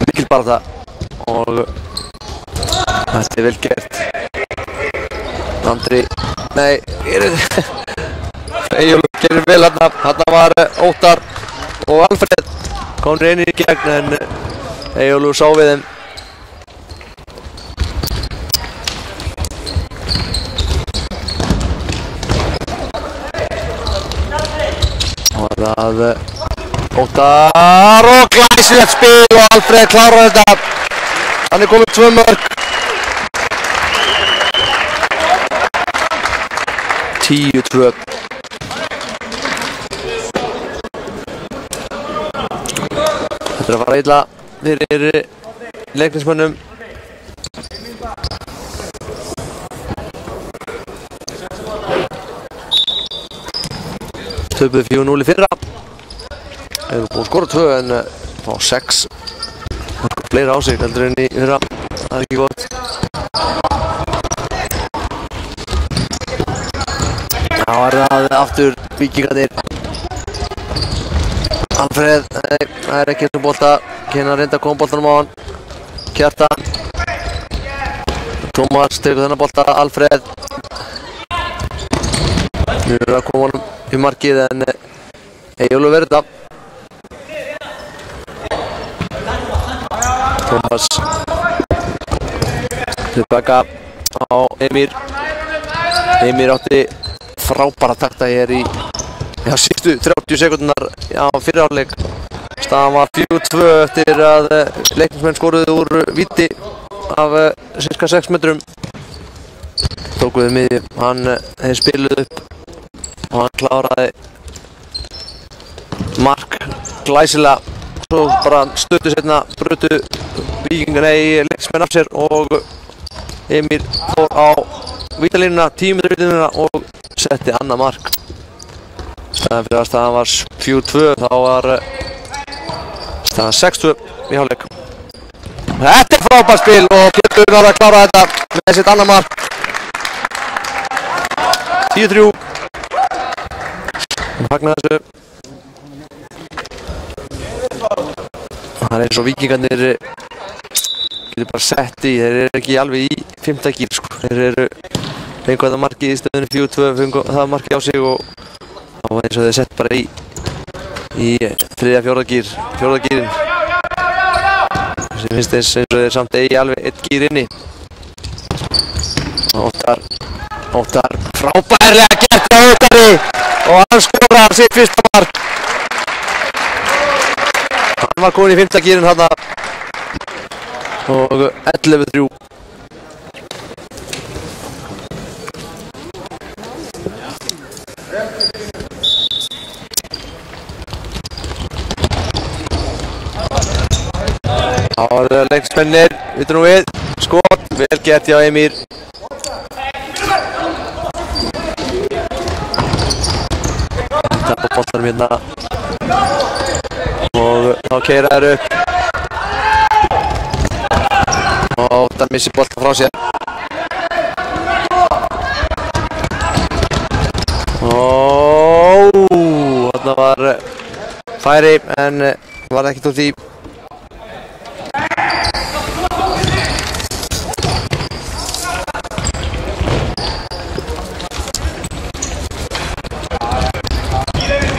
Mikil barða og þetta er vel gert. Andri, nei, Eyjólfur gerir vel hérna. Hérna var Óttar og Alfreð kom reynir í gegn, en Eyjólfur sá við þeim. Og það Óttar og glæsilegt spil og Alfreð klárar þetta. Hann er komið 2 mörk. 10-2. Þetta er að fara illa fyrir Leiknismönnum. Töpuðu 4-0 í fyrra. Þeir eru búin að skora 2 en fá 6. Fleira á sig heldur en í fyrra. Það er ekki gott. Það var það aftur Víkingarnir. Alfreð, nei, það er ekki þessum bolta. Kennan reynda að koma boltanum á hann. Kjartan. Tómas tekur þennan bolta. Alfreð. Nú er að koma honum í markið, en Eyjólfur verður þetta. Tómas. Tilbaka á Emir. Emir átti frábæra takta hér í síðustu 30 sekúndunar á fyrri hálfleik. Staðan var 4-2 eftir að Leiknismenn skoruðu úr víti af cirka 6 metrum. Tókuðu miðju, þeir spiluðu upp og hann kláraði mark glæsilega. Svo bara stuttu seinna brutu leiknismenn af sér og Emil fór á vítalínuna, 10 metra vítalínuna og setti annað mark. Staðan fyrir að staðan var 4-2, þá var staðan 6-2 í hálfleik. Þetta frábært spil og Pétur náði að klára þetta með sitt annað mark. 10-3. Hann fagnar þessu. Það eins og Víkingarnir getur bara sett í, þeir ekki alveg í 5. gír sko. Þeir fengu þetta markið í stöðunni 4-2, fengu það markið á sig og eins og þeir sett bara í 3. 4. gírinn. Sem finnst eins og þeir samt eigi alveg 1 gír inni. Óttar frábærlega gert á Óttari og hann skorar sitt fyrsta mark. Hann var komin í 5. gírinn þarna og 11-3. Það var leiknismennir, vitum nú við, skot, vel gert hjá Emir. Tappa boltanum hérna og þá keyra þær upp og það missir boltan frá sér. Þarna var færi en var ekkert úr því.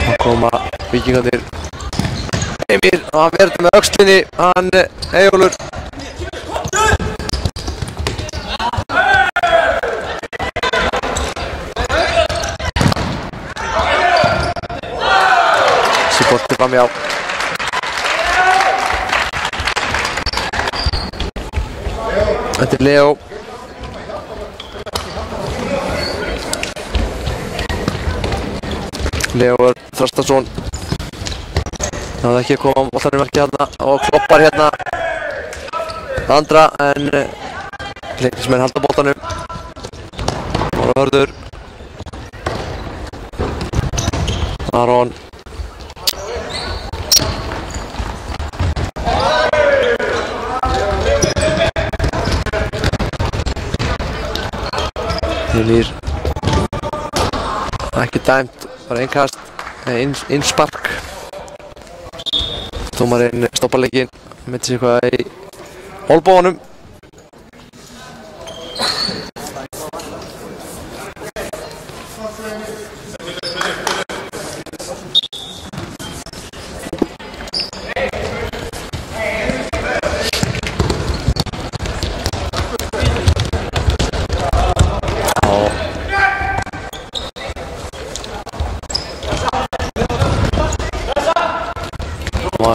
Þá koma Víkingarnir. Emir, hann verður með öxlinni, hann Eyjólfur. Þessi bolti framhjá. Þetta er Leo. Leo Þrastason. Það ekki að koma boltanum ekki hérna og kloppar hérna andra en leiknismenn halda boltanum. Mára Hörður. Aron. Emir. Ekki dæmt, bara innkast, innspark. Dómarinn stoppar leikinn, myndi sér eitthvað í olnboganum.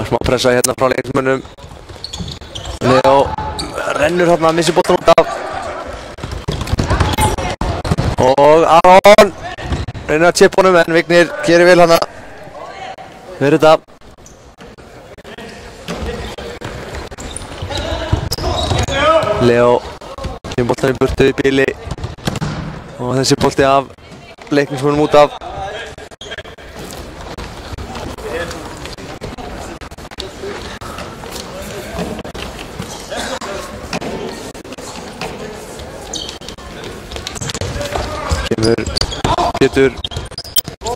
Smá pressa hérna frá leiknismönnum. Leo rennur hérna, missir boltan út af. Og Aron reynir að chippa honum en Vignir gerir vel hana. Verður þetta. Leo kemur boltan í burtu í bíli og þessi bolti af leiknismönnum út af. Kemur Pétur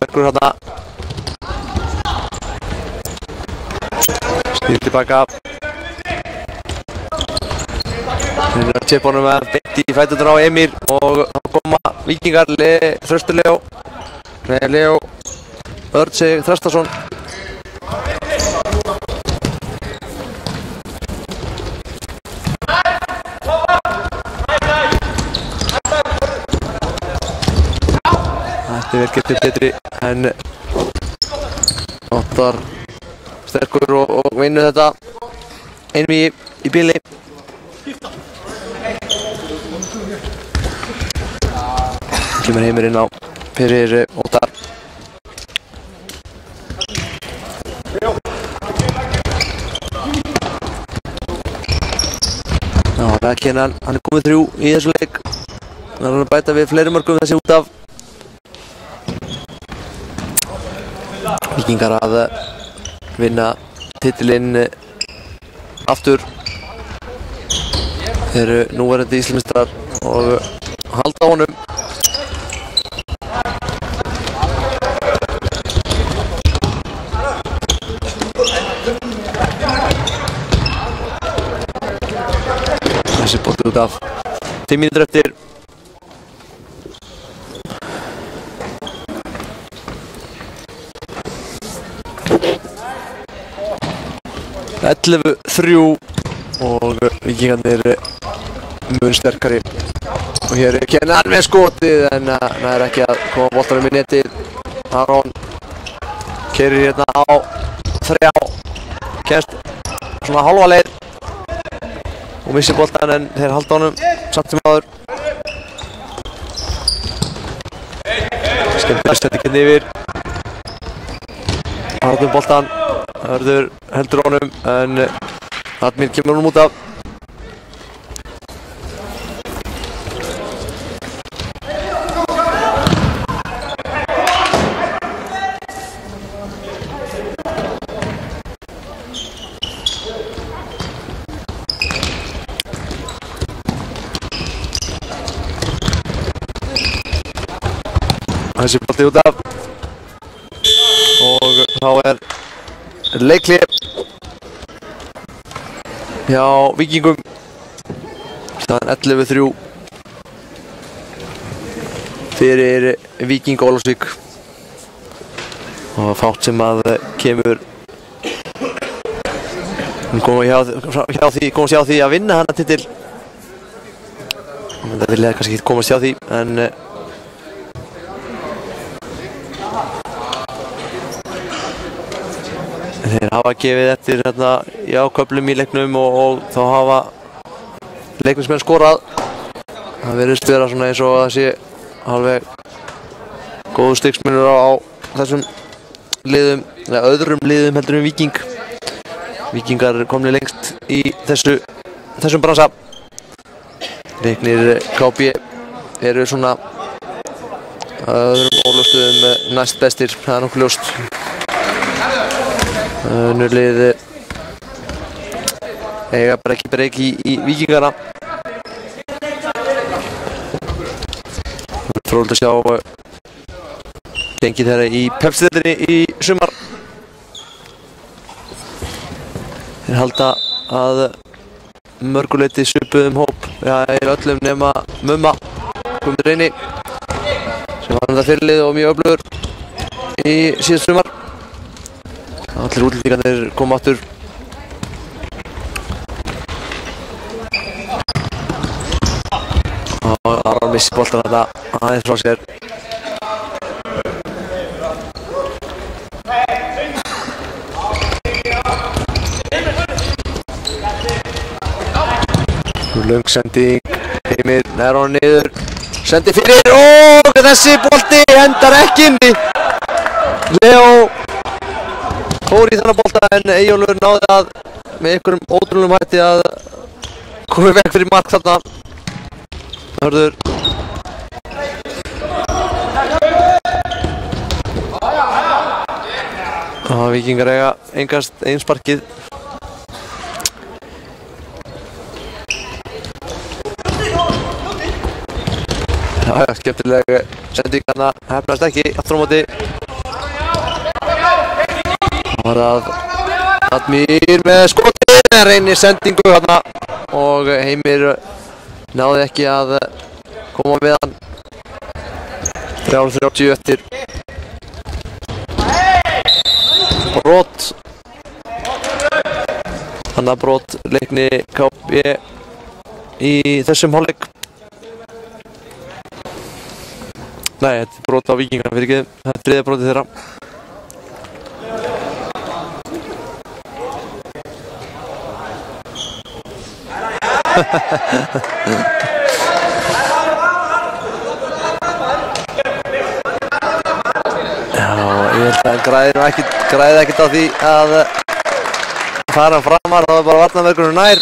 Bergur hérna. Snýr tilbaka. Reynir að chippa honum með beint í fæturnar á Emir og þá koma Víkingar. Þröstur Leo. Nei, Leo Örn Sig Þröstason. Þetta er getið betri en Óttar sterkur og vinnur þetta einvígi í bíli. Kemur Heimir inn á fyrir Óttar. Kenan, hann komið 3 í þessu leik. Hann að bæta við fleiri mörgum þessi út af. Víkingar að vinna titilinn aftur. Þeir eru núverandi Íslandsmeistarar og halda á honum. Þessi bolti út af 10 mínútur eftir. Ellefu 3 og Víkingarnir mun sterkari. Og hér er Kenan með skotið en það er ekki að koma boltanum í netið. Aron keyrir hérna á 3. Kemst svona hálfa leið og missir boltan en þeir halda honum samt sem áður. Skemmtileg settingin yfir. Harðum boltan. Hörður heldur honum en Admir kemur honum út af. Þessi bolti út af og þá er leikli hjá Víkingum. Staðan 11-3 fyrir Víking Ólafsvík og fátt sem að kemur komast hjá því að vinna hana titil. Það vilja kannski ekki komast hjá því en þeir hafa gefið eftir hérna já köflum í leiknum og þá hafa leiknismenn skorað. Það virðist vera svona eins og það sé alveg góður stigsmunur á þessum liðum, eða öðrum liðum heldur Víking. Víkingar komnir lengst í þessum bransa. Leiknir KB eru svona öðrum ólöstuðum næst bestir, það er nokkuð ljóst. Önnur lið eiga bara ekki breyk í Víkingana. Það er fróðilegt að sjá gengið þeirra í Pepsi-deildinni í sumar. Þeir halda að mörguleyti svipuðum hóp, já, öllum nema Mumma, Guðmundur Reyni, sem var þetta fyrirlið og mjög öflugur í síðast sumar. Allir útlendingarnir koma aftur. Og Aron missir boltan þetta aðeins frá sér. Löng sending, Heimir nær honum niður, sendi fyrir og þessi bolti endar ekki inni. Leo fór í þennan bolta en Eyjólfur náði að með einhverjum ótrúlegum hætti að koma vekk fyrir mark þarna. Hörður. Víkingar eiga engast einsparkið. Já, skemmtileg sending þarna, hefnast ekki aftur á móti. Það var að Admir með skotið, en reynir sendingu þarna og Heimir náði ekki að koma við hann. 3:30 eftir. Brot. Annað brot Leikni KB í þessum hálfleik. Nei, þetta er brot á Víkingarna fyrir ekki. Það er þriðja brotið þeirra. Já, ég held að hann græði ekkert á því að fara framar, það var bara varnarverkurinn nær.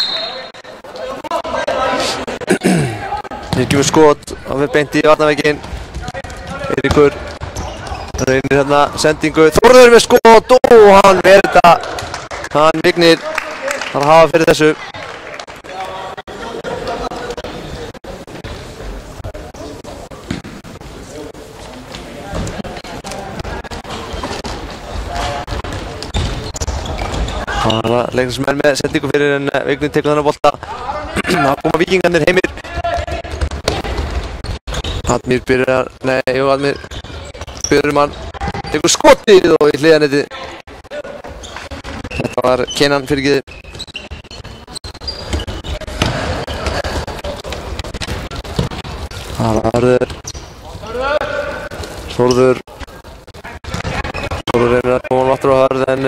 Hér kemur skot og við beint í varnarveginn. Eiríkur reynir hérna sendingu. Þórður með skot og hann verður þetta. Hann Vignir þarf að hafa fyrir þessu. Það var leiknismenn með sendingu fyrir en Vignir tekur þennan bolta. Það koma Víkingarnir Heimir. Admir byrjar, Admir byrjar hann. Tekur skotið og í hliðanetti. Þetta var Kenan fyrirgefið. Það var Þórður. Þórður reynir að koma hann aftur á hörð en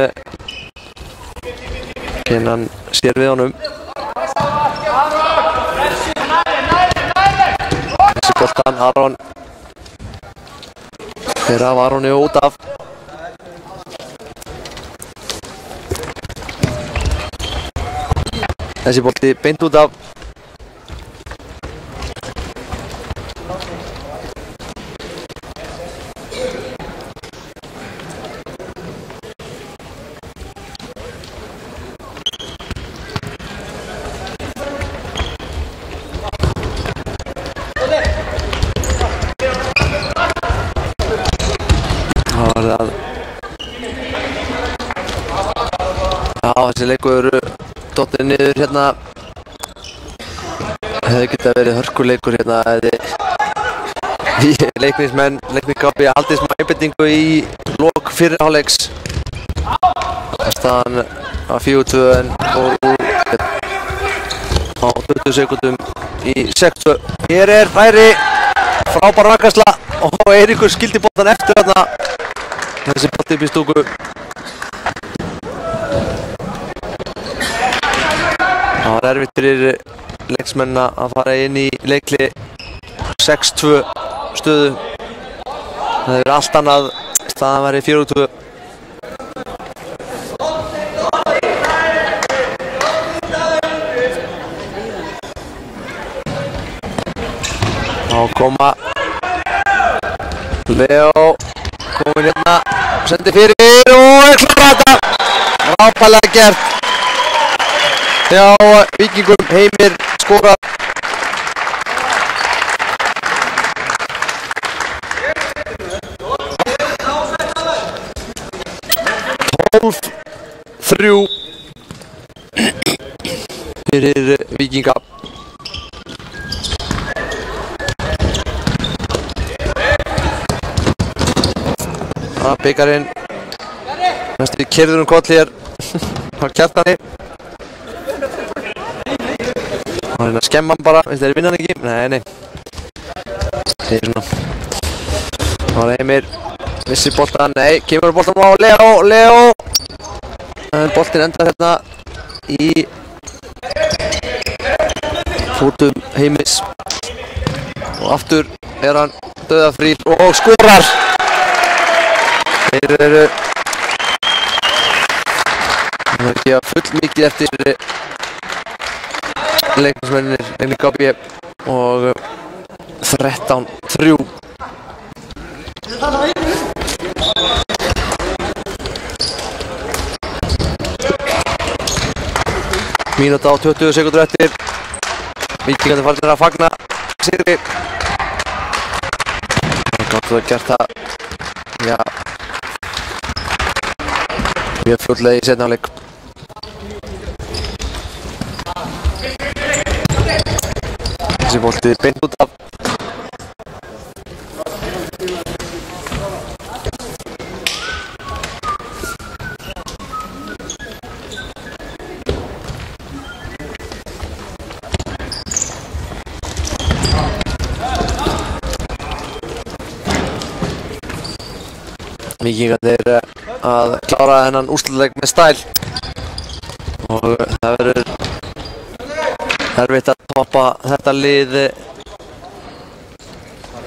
Kenan sér við honum. Þessi boltan, Aron fer af Aroni út af. Þessi bolti beint út af. Þessi leikur dottir niður hérna. Hefði getað verið hörkuleikur hérna eða leiknismenn, leikniskápi haldið smá einbeitingu í lok fyrri hálfleiks. Staðan var 4-2 en fór úr á 20 sekúndum í 6-2. Hér er færi, frábær vankasla og Eiríkur skildi boltan eftir hérna. Þessi bolti upp í stúku. Það var erfitt fyrir leiksmennina að fara inn í leikli 6-2 stöðu. Það er allt annað, staðan væri 4-2. Þá koma Leo, komin hérna, sendi fyrir og er klárað þetta. Frábærlega gert. Já, Víkingum Heimir skorar. Þrjú fyrir Víkinga. Bikarinn næstu keyrður koll hér á Kjartani. Það er að skemma hann bara, veist þeir vinna hann ekki? Nei. Það er svona. Það var Heimir, vissi boltan, nei, kemur boltan á Leo. En boltin endar hérna í fótum Heimis. Og aftur er hann dauðafrýr og skorar. Þeir eru það er ekki að full mikið eftir leiknismennir, leikningabi og 13-3. Mínúta og 20 sekúndur eftir. Víkingarnir farnir að fagna sigri. Það er gott að hafa gert það. Já. Mjög fljótlega í seinni hálfleik. Þessi bolti beint út af. Víkingarnir að klára þennan úrslitaleik með stæl og það verður erfitt að toppa þetta lið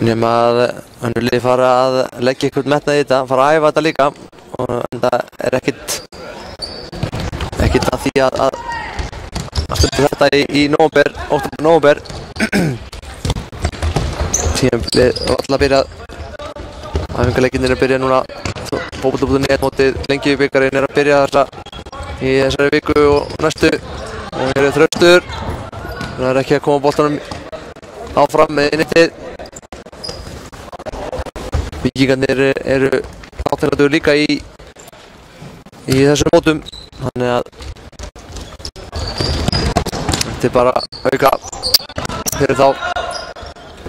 nema að önnur lið fara að leggja eitthvað metnað í þetta, fara að æfa þetta líka og það er ekkert að því að stunda þetta í nóvember, október, nóvember. Tímabilið alltaf byrjað. Æfingarleikirnir byrjað núna. Fótbolta.net mótið Lengjubikarinn að byrja í þessari viku og næstu. Og hér Þraustur. Það ekki að koma boltanum áfram með innitið. Víkingarnir eru áþekkanlegur líka í þessum mótum. Þannig að þetta bara auka fyrir þá.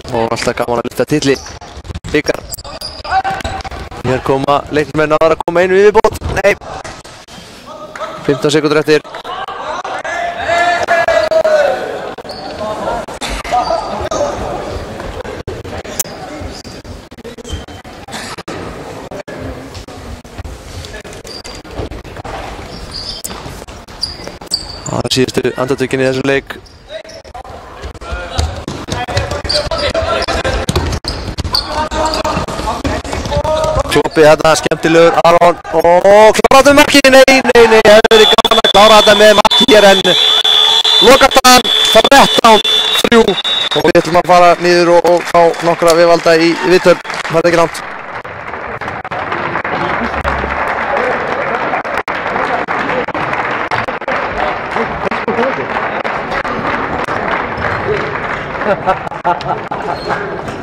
Og alltaf gaman að lyfta titli bikar. Hér koma leiknismenn að koma einu viðbót. Nei. 15 sekúndur eftir. Það er síðustu andartökin í þessum leik. Kloppið þetta, skemmtilegur Aron og kláraðu markið, nei, hefur verið gaman að klára þetta með markið hér en lokataðan 13-3 og við ætlum að fara niður og fá nokkra viðvalda í viðtöl, það er ekki langt. Ha ha ha ha ha.